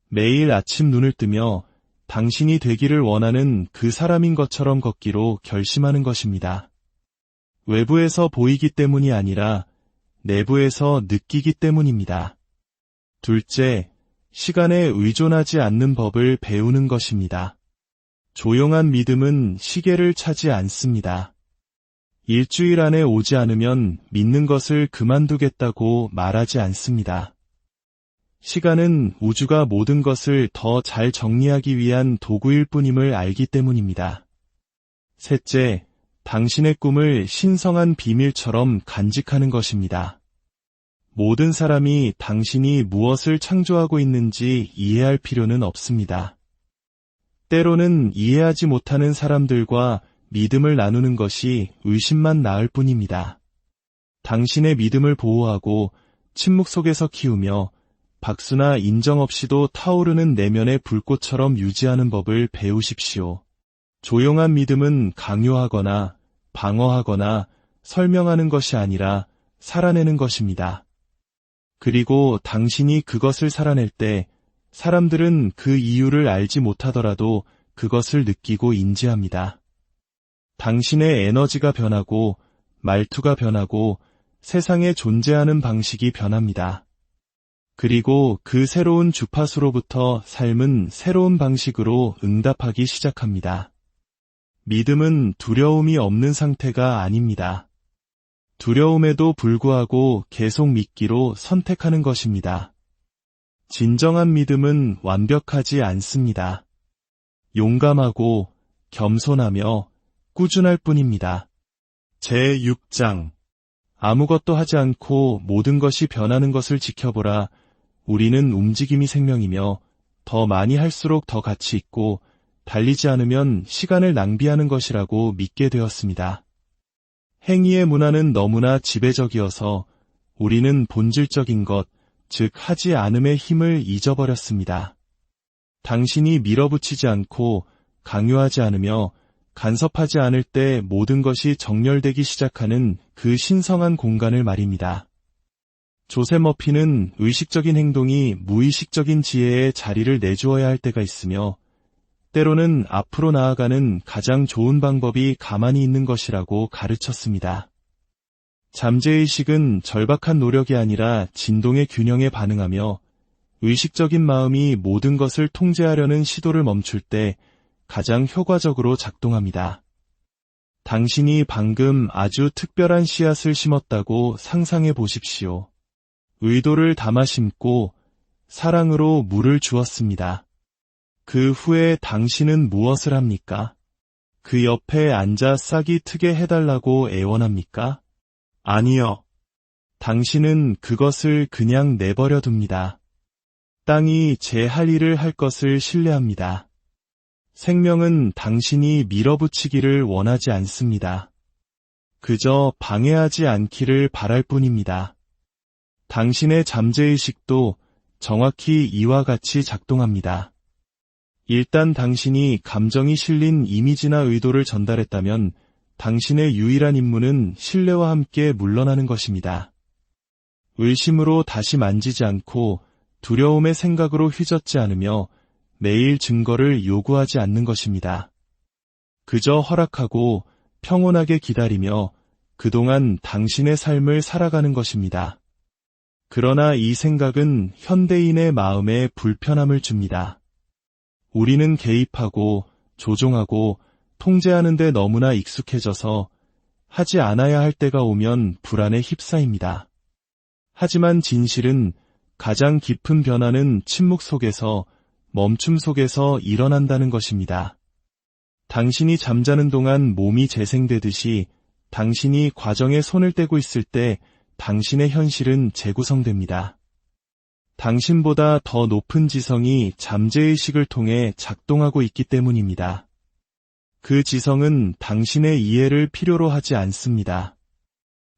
매일 아침 눈을 뜨며 당신이 되기를 원하는 그 사람인 것처럼 걷기로 결심하는 것입니다. 외부에서 보이기 때문이 아니라 내부에서 느끼기 때문입니다. 둘째, 시간에 의존하지 않는 법을 배우는 것입니다. 조용한 믿음은 시계를 차지 않습니다. 일주일 안에 오지 않으면 믿는 것을 그만두겠다고 말하지 않습니다. 시간은 우주가 모든 것을 더 잘 정리하기 위한 도구일 뿐임을 알기 때문입니다. 셋째, 당신의 꿈을 신성한 비밀처럼 간직하는 것입니다. 모든 사람이 당신이 무엇을 창조하고 있는지 이해할 필요는 없습니다. 때로는 이해하지 못하는 사람들과 믿음을 나누는 것이 의심만 낳을 뿐입니다. 당신의 믿음을 보호하고 침묵 속에서 키우며 박수나 인정 없이도 타오르는 내면의 불꽃처럼 유지하는 법을 배우십시오. 조용한 믿음은 강요하거나 방어하거나 설명하는 것이 아니라 살아내는 것입니다. 그리고 당신이 그것을 살아낼 때 사람들은 그 이유를 알지 못하더라도 그것을 느끼고 인지합니다. 당신의 에너지가 변하고 말투가 변하고 세상에 존재하는 방식이 변합니다. 그리고 그 새로운 주파수로부터 삶은 새로운 방식으로 응답하기 시작합니다. 믿음은 두려움이 없는 상태가 아닙니다. 두려움에도 불구하고 계속 믿기로 선택하는 것입니다. 진정한 믿음은 완벽하지 않습니다. 용감하고 겸손하며 꾸준할 뿐입니다. 제6장 아무것도 하지 않고 모든 것이 변하는 것을 지켜보라. 우리는 움직임이 생명이며 더 많이 할수록 더 가치 있고 달리지 않으면 시간을 낭비하는 것이라고 믿게 되었습니다. 행위의 문화는 너무나 지배적이어서 우리는 본질적인 것, 즉 하지 않음의 힘을 잊어버렸습니다. 당신이 밀어붙이지 않고 강요하지 않으며 간섭하지 않을 때 모든 것이 정렬되기 시작하는 그 신성한 공간을 말입니다. 조셉 머피는 의식적인 행동이 무의식적인 지혜에 자리를 내주어야 할 때가 있으며 때로는 앞으로 나아가는 가장 좋은 방법이 가만히 있는 것이라고 가르쳤습니다. 잠재의식은 절박한 노력이 아니라 진동의 균형에 반응하며 의식적인 마음이 모든 것을 통제하려는 시도를 멈출 때 가장 효과적으로 작동합니다. 당신이 방금 아주 특별한 씨앗을 심었다고 상상해 보십시오. 의도를 담아 심고 사랑으로 물을 주었습니다. 그 후에 당신은 무엇을 합니까? 그 옆에 앉아 싹이 트게 해달라고 애원합니까? 아니요. 당신은 그것을 그냥 내버려 둡니다. 땅이 제 할 일을 할 것을 신뢰합니다. 생명은 당신이 밀어붙이기를 원하지 않습니다. 그저 방해하지 않기를 바랄 뿐입니다. 당신의 잠재의식도 정확히 이와 같이 작동합니다. 일단 당신이 감정이 실린 이미지나 의도를 전달했다면 당신의 유일한 임무는 신뢰와 함께 물러나는 것입니다. 의심으로 다시 만지지 않고 두려움의 생각으로 휘젓지 않으며 매일 증거를 요구하지 않는 것입니다. 그저 허락하고 평온하게 기다리며 그동안 당신의 삶을 살아가는 것입니다. 그러나 이 생각은 현대인의 마음에 불편함을 줍니다. 우리는 개입하고 조종하고 통제하는 데 너무나 익숙해져서 하지 않아야 할 때가 오면 불안에 휩싸입니다. 하지만 진실은 가장 깊은 변화는 침묵 속에서 멈춤 속에서 일어난다는 것입니다. 당신이 잠자는 동안 몸이 재생되듯이 당신이 과정에 손을 떼고 있을 때 당신의 현실은 재구성됩니다. 당신보다 더 높은 지성이 잠재의식을 통해 작동하고 있기 때문입니다. 그 지성은 당신의 이해를 필요로 하지 않습니다.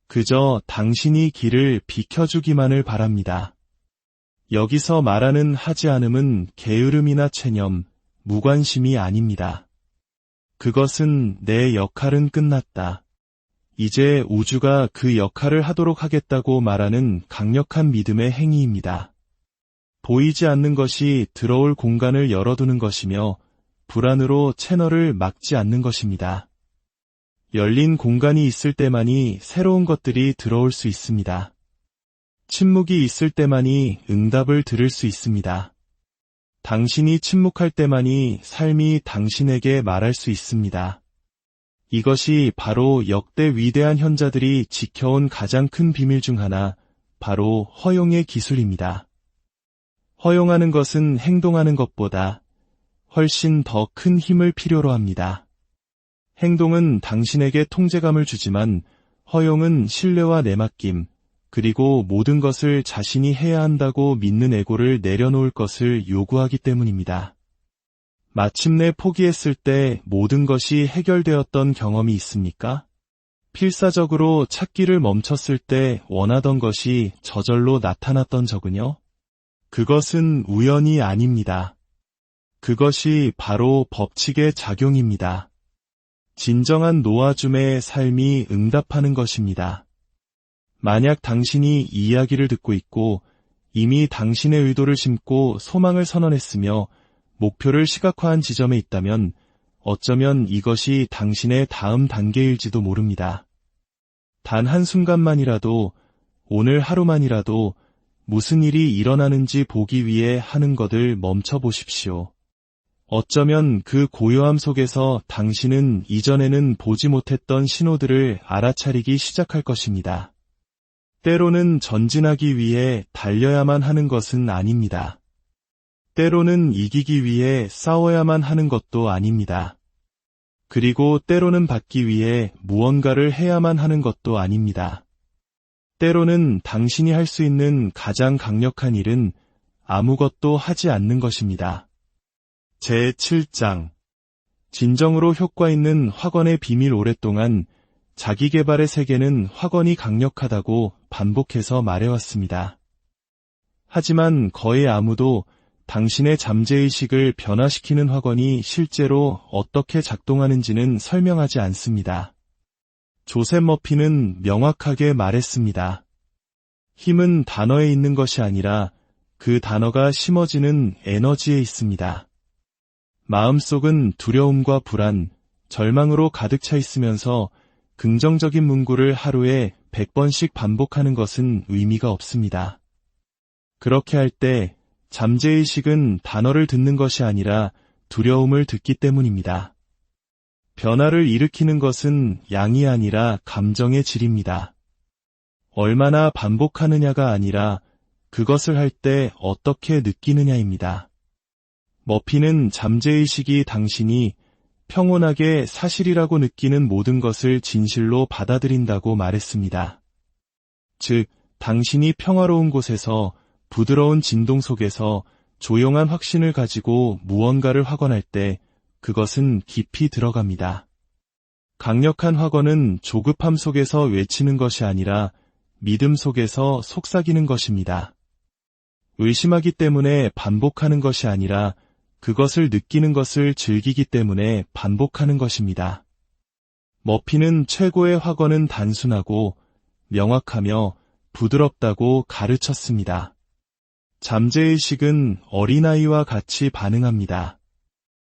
그저 당신이 길을 비켜주기만을 바랍니다. 여기서 말하는 하지 않음은 게으름이나 체념, 무관심이 아닙니다. 그것은 내 역할은 끝났다. 이제 우주가 그 역할을 하도록 하겠다고 말하는 강력한 믿음의 행위입니다. 보이지 않는 것이 들어올 공간을 열어두는 것이며 불안으로 채널을 막지 않는 것입니다. 열린 공간이 있을 때만이 새로운 것들이 들어올 수 있습니다. 침묵이 있을 때만이 응답을 들을 수 있습니다. 당신이 침묵할 때만이 삶이 당신에게 말할 수 있습니다. 이것이 바로 역대 위대한 현자들이 지켜온 가장 큰 비밀 중 하나, 바로 허용의 기술입니다. 허용하는 것은 행동하는 것보다 훨씬 더 큰 힘을 필요로 합니다. 행동은 당신에게 통제감을 주지만 허용은 신뢰와 내맡김, 그리고 모든 것을 자신이 해야 한다고 믿는 에고를 내려놓을 것을 요구하기 때문입니다. 마침내 포기했을 때 모든 것이 해결되었던 경험이 있습니까? 필사적으로 찾기를 멈췄을 때 원하던 것이 저절로 나타났던 적은요? 그것은 우연이 아닙니다. 그것이 바로 법칙의 작용입니다. 진정한 노아줌의 삶이 응답하는 것입니다. 만약 당신이 이 이야기를 듣고 있고 이미 당신의 의도를 심고 소망을 선언했으며 목표를 시각화한 지점에 있다면 어쩌면 이것이 당신의 다음 단계일지도 모릅니다. 단 한순간만이라도, 오늘 하루만이라도 무슨 일이 일어나는지 보기 위해 하는 것을 멈춰보십시오. 어쩌면 그 고요함 속에서 당신은 이전에는 보지 못했던 신호들을 알아차리기 시작할 것입니다. 때로는 전진하기 위해 달려야만 하는 것은 아닙니다. 때로는 이기기 위해 싸워야만 하는 것도 아닙니다. 그리고 때로는 받기 위해 무언가를 해야만 하는 것도 아닙니다. 때로는 당신이 할 수 있는 가장 강력한 일은 아무것도 하지 않는 것입니다. 제7장 진정으로 효과 있는 확언의 비밀. 오랫동안 자기개발의 세계는 확언이 강력하다고 반복해서 말해왔습니다. 하지만 거의 아무도 당신의 잠재의식을 변화시키는 확언이 실제로 어떻게 작동하는지는 설명하지 않습니다. 조셉 머피는 명확하게 말했습니다. 힘은 단어에 있는 것이 아니라 그 단어가 심어지는 에너지에 있습니다. 마음속은 두려움과 불안, 절망으로 가득 차 있으면서 긍정적인 문구를 하루에 100번씩 반복하는 것은 의미가 없습니다. 그렇게 할 때 잠재의식은 단어를 듣는 것이 아니라 두려움을 듣기 때문입니다. 변화를 일으키는 것은 양이 아니라 감정의 질입니다. 얼마나 반복하느냐가 아니라 그것을 할 때 어떻게 느끼느냐입니다. 머피는 잠재의식이 당신이 평온하게 사실이라고 느끼는 모든 것을 진실로 받아들인다고 말했습니다. 즉, 당신이 평화로운 곳에서 부드러운 진동 속에서 조용한 확신을 가지고 무언가를 확언할 때 그것은 깊이 들어갑니다. 강력한 확언은 조급함 속에서 외치는 것이 아니라 믿음 속에서 속삭이는 것입니다. 의심하기 때문에 반복하는 것이 아니라 그것을 느끼는 것을 즐기기 때문에 반복하는 것입니다. 머피는 최고의 확언은 단순하고 명확하며 부드럽다고 가르쳤습니다. 잠재의식은 어린아이와 같이 반응합니다.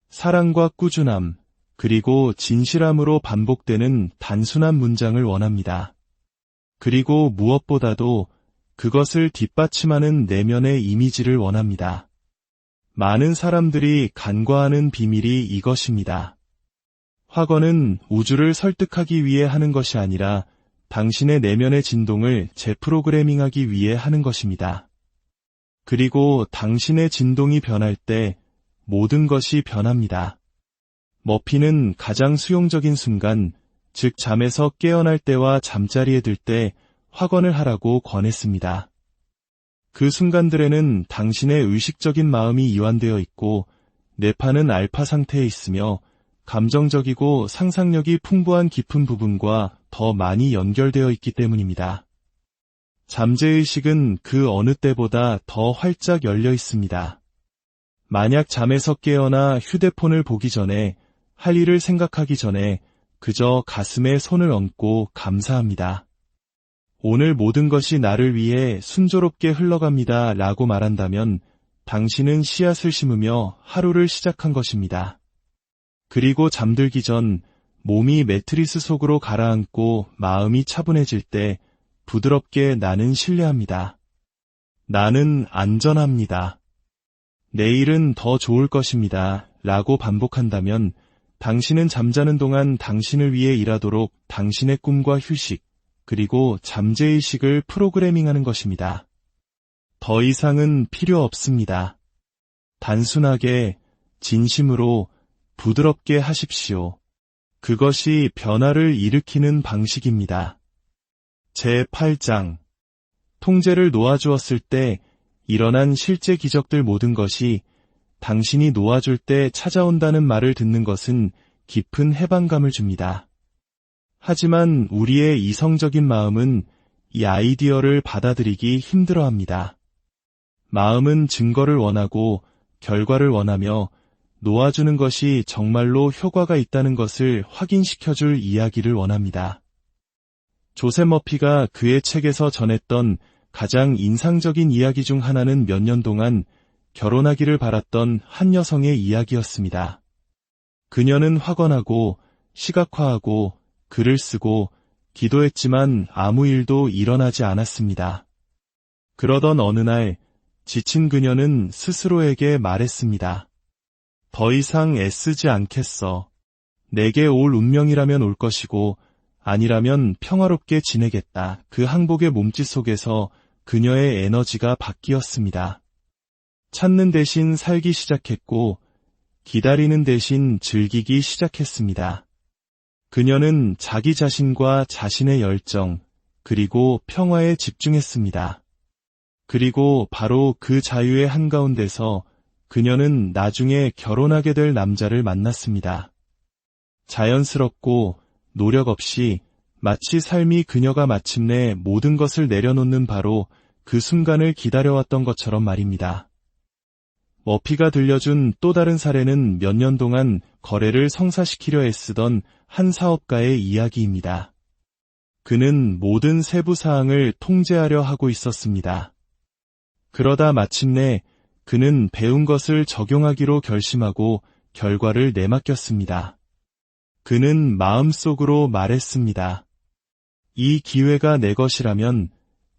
사랑과 꾸준함, 그리고 진실함으로 반복되는 단순한 문장을 원합니다. 그리고 무엇보다도 그것을 뒷받침하는 내면의 이미지를 원합니다. 많은 사람들이 간과하는 비밀이 이것입니다. 확언은 우주를 설득하기 위해 하는 것이 아니라 당신의 내면의 진동을 재프로그래밍하기 위해 하는 것입니다. 그리고 당신의 진동이 변할 때 모든 것이 변합니다. 머피는 가장 수용적인 순간, 즉 잠에서 깨어날 때와 잠자리에 들 때 확언을 하라고 권했습니다. 그 순간들에는 당신의 의식적인 마음이 이완되어 있고 뇌파는 알파 상태에 있으며 감정적이고 상상력이 풍부한 깊은 부분과 더 많이 연결되어 있기 때문입니다. 잠재의식은 그 어느 때보다 더 활짝 열려 있습니다. 만약 잠에서 깨어나 휴대폰을 보기 전에, 할 일을 생각하기 전에 그저 가슴에 손을 얹고 감사합니다. 오늘 모든 것이 나를 위해 순조롭게 흘러갑니다 라고 말한다면 당신은 씨앗을 심으며 하루를 시작한 것입니다. 그리고 잠들기 전 몸이 매트리스 속으로 가라앉고 마음이 차분해질 때 부드럽게 나는 신뢰합니다. 나는 안전합니다. 내일은 더 좋을 것입니다 라고 반복한다면 당신은 잠자는 동안 당신을 위해 일하도록 당신의 꿈과 휴식, 그리고 잠재의식을 프로그래밍하는 것입니다. 더 이상은 필요 없습니다. 단순하게, 진심으로, 부드럽게 하십시오. 그것이 변화를 일으키는 방식입니다. 제8장. 통제를 놓아주었을 때 일어난 실제 기적들 모든 것이 당신이 놓아줄 때 찾아온다는 말을 듣는 것은 깊은 해방감을 줍니다. 하지만 우리의 이성적인 마음은 이 아이디어를 받아들이기 힘들어합니다. 마음은 증거를 원하고 결과를 원하며 놓아주는 것이 정말로 효과가 있다는 것을 확인시켜줄 이야기를 원합니다. 조셉 머피가 그의 책에서 전했던 가장 인상적인 이야기 중 하나는 몇 년 동안 결혼하기를 바랐던 한 여성의 이야기였습니다. 그녀는 확언하고 시각화하고 글을 쓰고 기도했지만 아무 일도 일어나지 않았습니다. 그러던 어느 날 지친 그녀는 스스로에게 말했습니다. 더 이상 애쓰지 않겠어. 내게 올 운명이라면 올 것이고 아니라면 평화롭게 지내겠다. 그 항복의 몸짓 속에서 그녀의 에너지가 바뀌었습니다. 찾는 대신 살기 시작했고 기다리는 대신 즐기기 시작했습니다. 그녀는 자기 자신과 자신의 열정, 그리고 평화에 집중했습니다. 그리고 바로 그 자유의 한가운데서 그녀는 나중에 결혼하게 될 남자를 만났습니다. 자연스럽고 노력 없이 마치 삶이 그녀가 마침내 모든 것을 내려놓는 바로 그 순간을 기다려왔던 것처럼 말입니다. 머피가 들려준 또 다른 사례는 몇 년 동안 거래를 성사시키려 애쓰던 한 사업가의 이야기입니다. 그는 모든 세부 사항을 통제하려 하고 있었습니다. 그러다 마침내 그는 배운 것을 적용하기로 결심하고 결과를 내맡겼습니다. 그는 마음속으로 말했습니다. 이 기회가 내 것이라면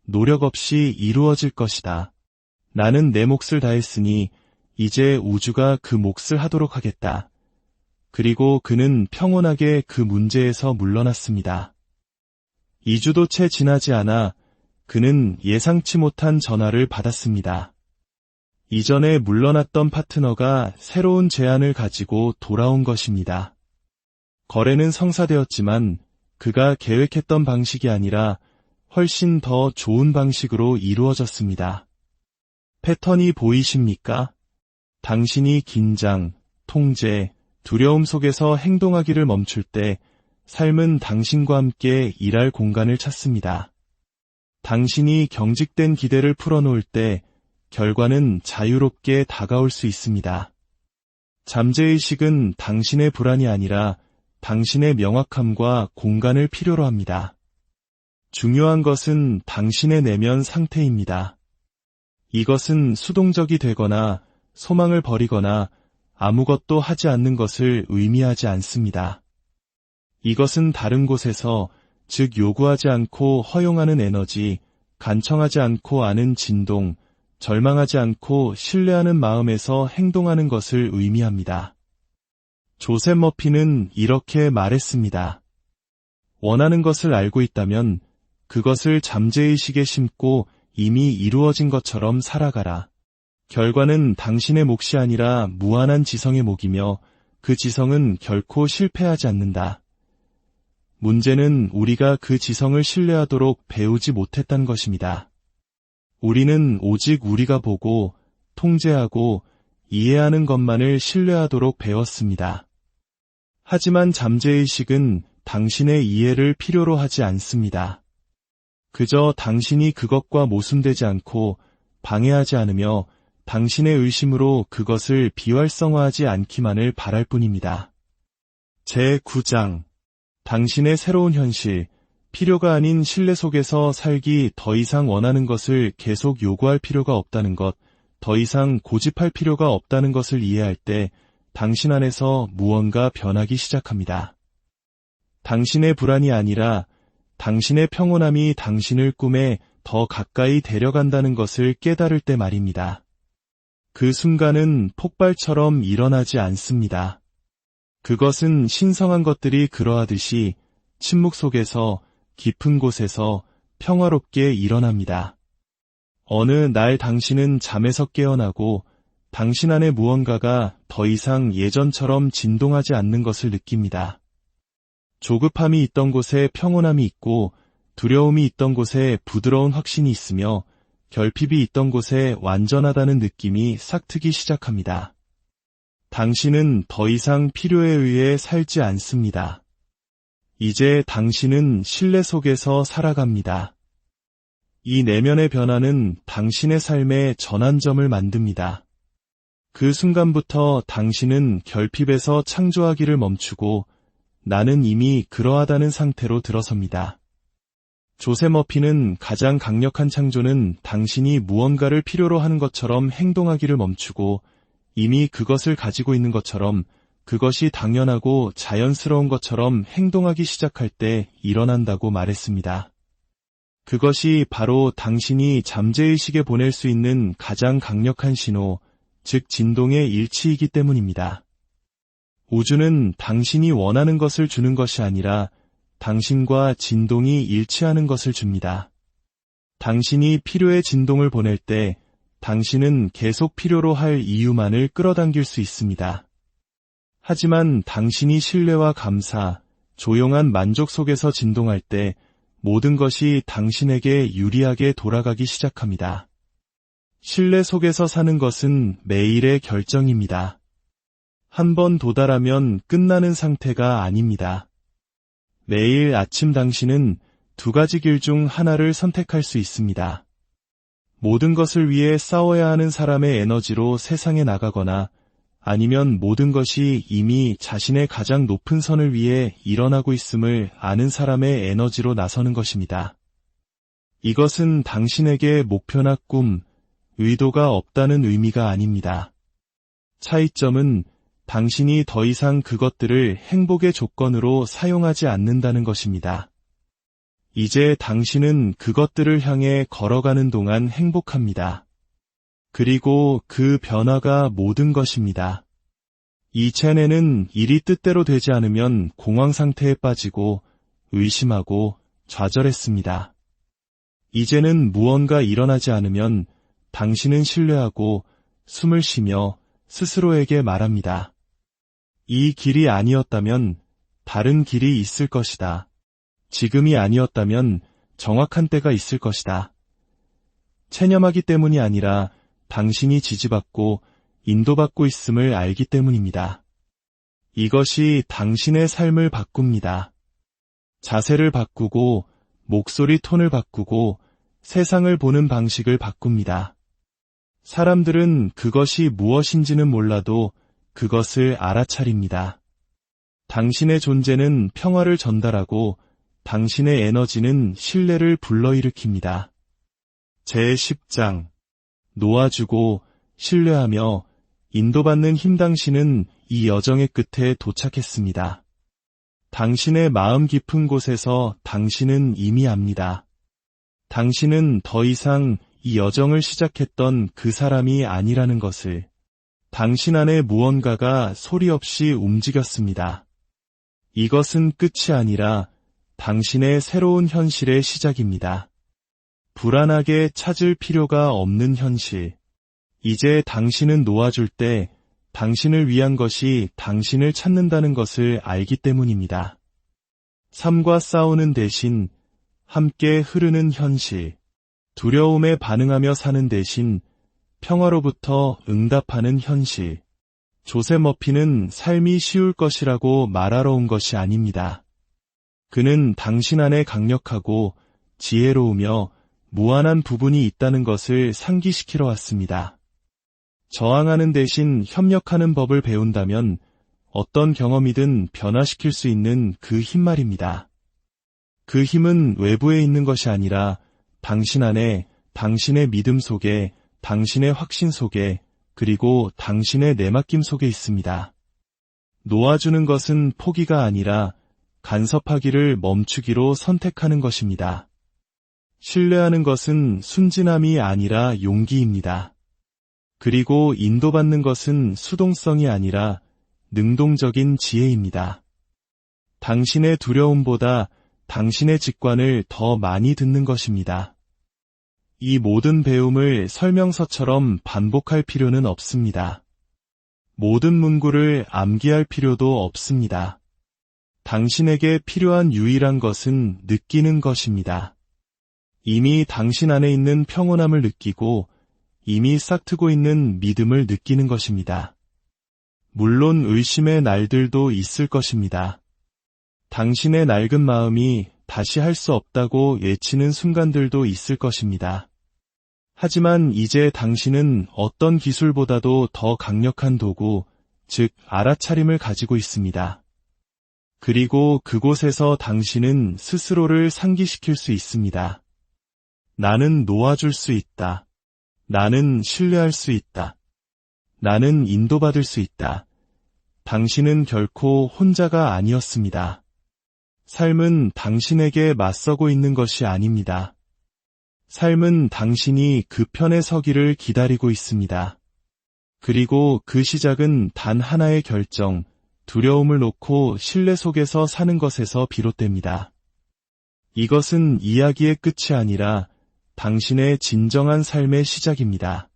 노력 없이 이루어질 것이다. 나는 내 몫을 다했으니 이제 우주가 그 몫을 하도록 하겠다. 그리고 그는 평온하게 그 문제에서 물러났습니다. 2주도 채 지나지 않아 그는 예상치 못한 전화를 받았습니다. 이전에 물러났던 파트너가 새로운 제안을 가지고 돌아온 것입니다. 거래는 성사되었지만 그가 계획했던 방식이 아니라 훨씬 더 좋은 방식으로 이루어졌습니다. 패턴이 보이십니까? 당신이 긴장, 통제, 두려움 속에서 행동하기를 멈출 때 삶은 당신과 함께 일할 공간을 찾습니다. 당신이 경직된 기대를 풀어놓을 때 결과는 자유롭게 다가올 수 있습니다. 잠재의식은 당신의 불안이 아니라 당신의 명확함과 공간을 필요로 합니다. 중요한 것은 당신의 내면 상태입니다. 이것은 수동적이 되거나 소망을 버리거나 아무것도 하지 않는 것을 의미하지 않습니다. 이것은 다른 곳에서, 즉 요구하지 않고 허용하는 에너지, 간청하지 않고 아는 진동, 절망하지 않고 신뢰하는 마음에서 행동하는 것을 의미합니다. 조셉 머피는 이렇게 말했습니다. 원하는 것을 알고 있다면 그것을 잠재의식에 심고 이미 이루어진 것처럼 살아가라. 결과는 당신의 몫이 아니라 무한한 지성의 몫이며 그 지성은 결코 실패하지 않는다. 문제는 우리가 그 지성을 신뢰하도록 배우지 못했다는 것입니다. 우리는 오직 우리가 보고, 통제하고, 이해하는 것만을 신뢰하도록 배웠습니다. 하지만 잠재의식은 당신의 이해를 필요로 하지 않습니다. 그저 당신이 그것과 모순되지 않고 방해하지 않으며 당신의 의심으로 그것을 비활성화하지 않기만을 바랄 뿐입니다. 제9장. 당신의 새로운 현실, 필요가 아닌 신뢰 속에서 살기. 더 이상 원하는 것을 계속 요구할 필요가 없다는 것, 더 이상 고집할 필요가 없다는 것을 이해할 때 당신 안에서 무언가 변하기 시작합니다. 당신의 불안이 아니라 당신의 평온함이 당신을 꿈에 더 가까이 데려간다는 것을 깨달을 때 말입니다. 그 순간은 폭발처럼 일어나지 않습니다. 그것은 신성한 것들이 그러하듯이 침묵 속에서 깊은 곳에서 평화롭게 일어납니다. 어느 날 당신은 잠에서 깨어나고 당신 안에 무언가가 더 이상 예전처럼 진동하지 않는 것을 느낍니다. 조급함이 있던 곳에 평온함이 있고 두려움이 있던 곳에 부드러운 확신이 있으며 결핍이 있던 곳에 완전하다는 느낌이 싹트기 시작합니다. 당신은 더 이상 필요에 의해 살지 않습니다. 이제 당신은 신뢰 속에서 살아갑니다. 이 내면의 변화는 당신의 삶의 전환점을 만듭니다. 그 순간부터 당신은 결핍에서 창조하기를 멈추고 나는 이미 그러하다는 상태로 들어섭니다. 조세 머피는 가장 강력한 창조는 당신이 무언가를 필요로 하는 것처럼 행동하기를 멈추고 이미 그것을 가지고 있는 것처럼 그것이 당연하고 자연스러운 것처럼 행동하기 시작할 때 일어난다고 말했습니다. 그것이 바로 당신이 잠재의식에 보낼 수 있는 가장 강력한 신호, 즉 진동의 일치이기 때문입니다. 우주는 당신이 원하는 것을 주는 것이 아니라 당신과 진동이 일치하는 것을 줍니다. 당신이 필요의 진동을 보낼 때 당신은 계속 필요로 할 이유만을 끌어당길 수 있습니다. 하지만 당신이 신뢰와 감사, 조용한 만족 속에서 진동할 때 모든 것이 당신에게 유리하게 돌아가기 시작합니다. 신뢰 속에서 사는 것은 매일의 결정입니다. 한 번 도달하면 끝나는 상태가 아닙니다. 매일 아침 당신은 두 가지 길 중 하나를 선택할 수 있습니다. 모든 것을 위해 싸워야 하는 사람의 에너지로 세상에 나가거나 아니면 모든 것이 이미 자신의 가장 높은 선을 위해 일어나고 있음을 아는 사람의 에너지로 나서는 것입니다. 이것은 당신에게 목표나 꿈, 의도가 없다는 의미가 아닙니다. 차이점은 당신이 더 이상 그것들을 행복의 조건으로 사용하지 않는다는 것입니다. 이제 당신은 그것들을 향해 걸어가는 동안 행복합니다. 그리고 그 변화가 모든 것입니다. 이 체내는 일이 뜻대로 되지 않으면 공황 상태에 빠지고 의심하고 좌절했습니다. 이제는 무언가 일어나지 않으면 당신은 신뢰하고 숨을 쉬며 스스로에게 말합니다. 이 길이 아니었다면 다른 길이 있을 것이다. 지금이 아니었다면 정확한 때가 있을 것이다. 체념하기 때문이 아니라 당신이 지지받고 인도받고 있음을 알기 때문입니다. 이것이 당신의 삶을 바꿉니다. 자세를 바꾸고 목소리 톤을 바꾸고 세상을 보는 방식을 바꿉니다. 사람들은 그것이 무엇인지는 몰라도 그것을 알아차립니다. 당신의 존재는 평화를 전달하고 당신의 에너지는 신뢰를 불러일으킵니다. 제10장 놓아주고 신뢰하며 인도받는 힘. 당신은 이 여정의 끝에 도착했습니다. 당신의 마음 깊은 곳에서 당신은 이미 압니다. 당신은 더 이상 이 여정을 시작했던 그 사람이 아니라는 것을. 당신 안에 무언가가 소리 없이 움직였습니다. 이것은 끝이 아니라 당신의 새로운 현실의 시작입니다. 불안하게 찾을 필요가 없는 현실. 이제 당신은 놓아줄 때 당신을 위한 것이 당신을 찾는다는 것을 알기 때문입니다. 삶과 싸우는 대신 함께 흐르는 현실. 두려움에 반응하며 사는 대신 평화로부터 응답하는 현실. 조세 머피는 삶이 쉬울 것이라고 말하러 온 것이 아닙니다. 그는 당신 안에 강력하고 지혜로우며 무한한 부분이 있다는 것을 상기시키러 왔습니다. 저항하는 대신 협력하는 법을 배운다면 어떤 경험이든 변화시킬 수 있는 그 힘 말입니다. 그 힘은 외부에 있는 것이 아니라 당신 안에, 당신의 믿음 속에, 당신의 확신 속에, 그리고 당신의 내맡김 속에 있습니다. 놓아주는 것은 포기가 아니라 간섭하기를 멈추기로 선택하는 것입니다. 신뢰하는 것은 순진함이 아니라 용기입니다. 그리고 인도받는 것은 수동성이 아니라 능동적인 지혜입니다. 당신의 두려움보다 당신의 직관을 더 많이 듣는 것입니다. 이 모든 배움을 설명서처럼 반복할 필요는 없습니다. 모든 문구를 암기할 필요도 없습니다. 당신에게 필요한 유일한 것은 느끼는 것입니다. 이미 당신 안에 있는 평온함을 느끼고 이미 싹트고 있는 믿음을 느끼는 것입니다. 물론 의심의 날들도 있을 것입니다. 당신의 낡은 마음이 다시 할 수 없다고 외치는 순간들도 있을 것입니다. 하지만 이제 당신은 어떤 기술보다도 더 강력한 도구, 즉 알아차림을 가지고 있습니다. 그리고 그곳에서 당신은 스스로를 상기시킬 수 있습니다. 나는 놓아줄 수 있다. 나는 신뢰할 수 있다. 나는 인도받을 수 있다. 당신은 결코 혼자가 아니었습니다. 삶은 당신에게 맞서고 있는 것이 아닙니다. 삶은 당신이 그 편에 서기를 기다리고 있습니다. 그리고 그 시작은 단 하나의 결정, 두려움을 놓고 신뢰 속에서 사는 것에서 비롯됩니다. 이것은 이야기의 끝이 아니라 당신의 진정한 삶의 시작입니다.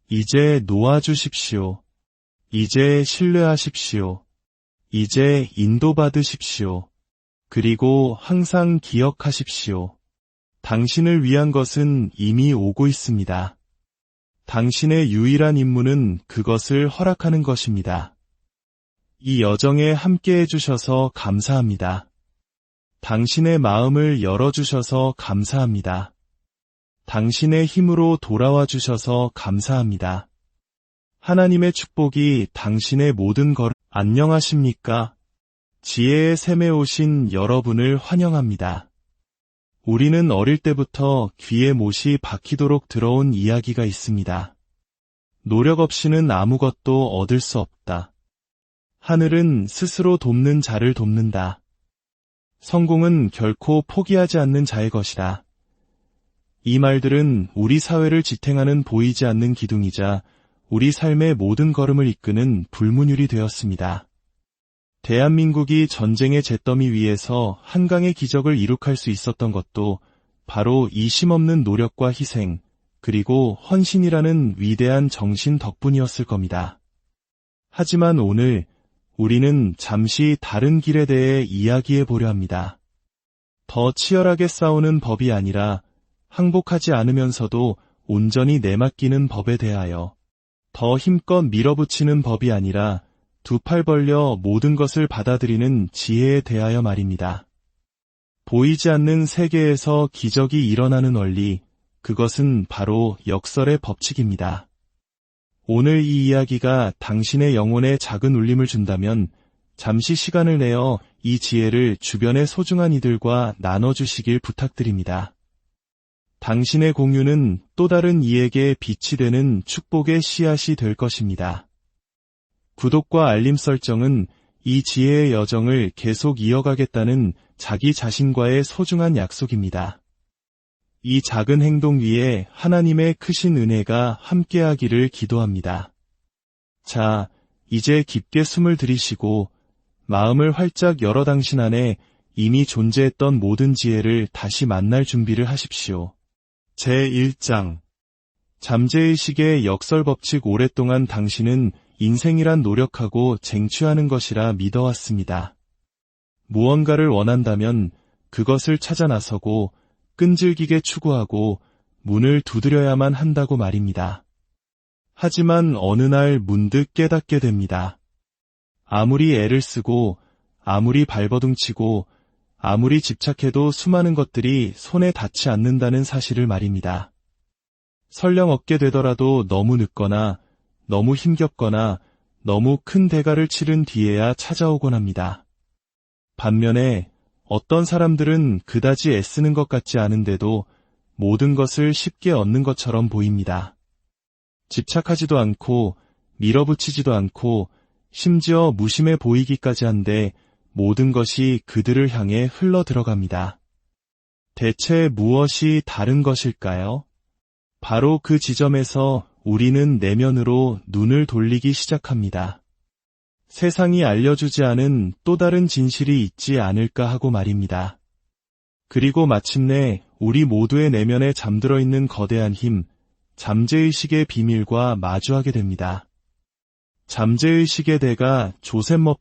이제 놓아주십시오. 이제 신뢰하십시오. 이제 인도받으십시오. 그리고 항상 기억하십시오. 당신을 위한 것은 이미 오고 있습니다. 당신의 유일한 임무는 그것을 허락하는 것입니다. 이 여정에 함께 해주셔서 감사합니다. 당신의 마음을 열어주셔서 감사합니다. 당신의 힘으로 돌아와 주셔서 감사합니다. 하나님의 축복이 당신의 모든 것. 안녕하십니까? 지혜의 샘에 오신 여러분을 환영합니다. 우리는 어릴 때부터 귀에 못이 박히도록 들어온 이야기가 있습니다. 노력 없이는 아무것도 얻을 수 없다. 하늘은 스스로 돕는 자를 돕는다. 성공은 결코 포기하지 않는 자의 것이다. 이 말들은 우리 사회를 지탱하는 보이지 않는 기둥이자 우리 삶의 모든 걸음을 이끄는 불문율이 되었습니다. 대한민국이 전쟁의 잿더미 위에서 한강의 기적을 이룩할 수 있었던 것도 바로 이 쉼없는 노력과 희생, 그리고 헌신이라는 위대한 정신 덕분이었을 겁니다. 하지만 오늘 우리는 잠시 다른 길에 대해 이야기해 보려 합니다. 더 치열하게 싸우는 법이 아니라 항복하지 않으면서도 온전히 내맡기는 법에 대하여, 더 힘껏 밀어붙이는 법이 아니라 두 팔 벌려 모든 것을 받아들이는 지혜에 대하여 말입니다. 보이지 않는 세계에서 기적이 일어나는 원리, 그것은 바로 역설의 법칙입니다. 오늘 이 이야기가 당신의 영혼에 작은 울림을 준다면 잠시 시간을 내어 이 지혜를 주변의 소중한 이들과 나눠주시길 부탁드립니다. 당신의 공유는 또 다른 이에게 빛이 되는 축복의 씨앗이 될 것입니다. 구독과 알림 설정은 이 지혜의 여정을 계속 이어가겠다는 자기 자신과의 소중한 약속입니다. 이 작은 행동 위에 하나님의 크신 은혜가 함께하기를 기도합니다. 자, 이제 깊게 숨을 들이쉬고 마음을 활짝 열어 당신 안에 이미 존재했던 모든 지혜를 다시 만날 준비를 하십시오. 제1장 잠재의식의 역설법칙. 오랫동안 당신은 인생이란 노력하고 쟁취하는 것이라 믿어왔습니다. 무언가를 원한다면 그것을 찾아 나서고 끈질기게 추구하고 문을 두드려야만 한다고 말입니다. 하지만 어느 날 문득 깨닫게 됩니다. 아무리 애를 쓰고 아무리 발버둥치고 아무리 집착해도 수많은 것들이 손에 닿지 않는다는 사실을 말입니다. 설령 얻게 되더라도 너무 늦거나 너무 힘겹거나 너무 큰 대가를 치른 뒤에야 찾아오곤 합니다. 반면에 어떤 사람들은 그다지 애쓰는 것 같지 않은데도 모든 것을 쉽게 얻는 것처럼 보입니다. 집착하지도 않고 밀어붙이지도 않고 심지어 무심해 보이기까지 한데 모든 것이 그들을 향해 흘러 들어갑니다. 대체 무엇이 다른 것일까요? 바로 그 지점에서 우리는 내면으로 눈을 돌리기 시작합니다. 세상이 알려주지 않은 또 다른 진실이 있지 않을까 하고 말입니다. 그리고 마침내 우리 모두의 내면에 잠들어 있는 거대한 힘, 잠재의식의 비밀과 마주하게 됩니다. 잠재의식의 대가 조셉 머피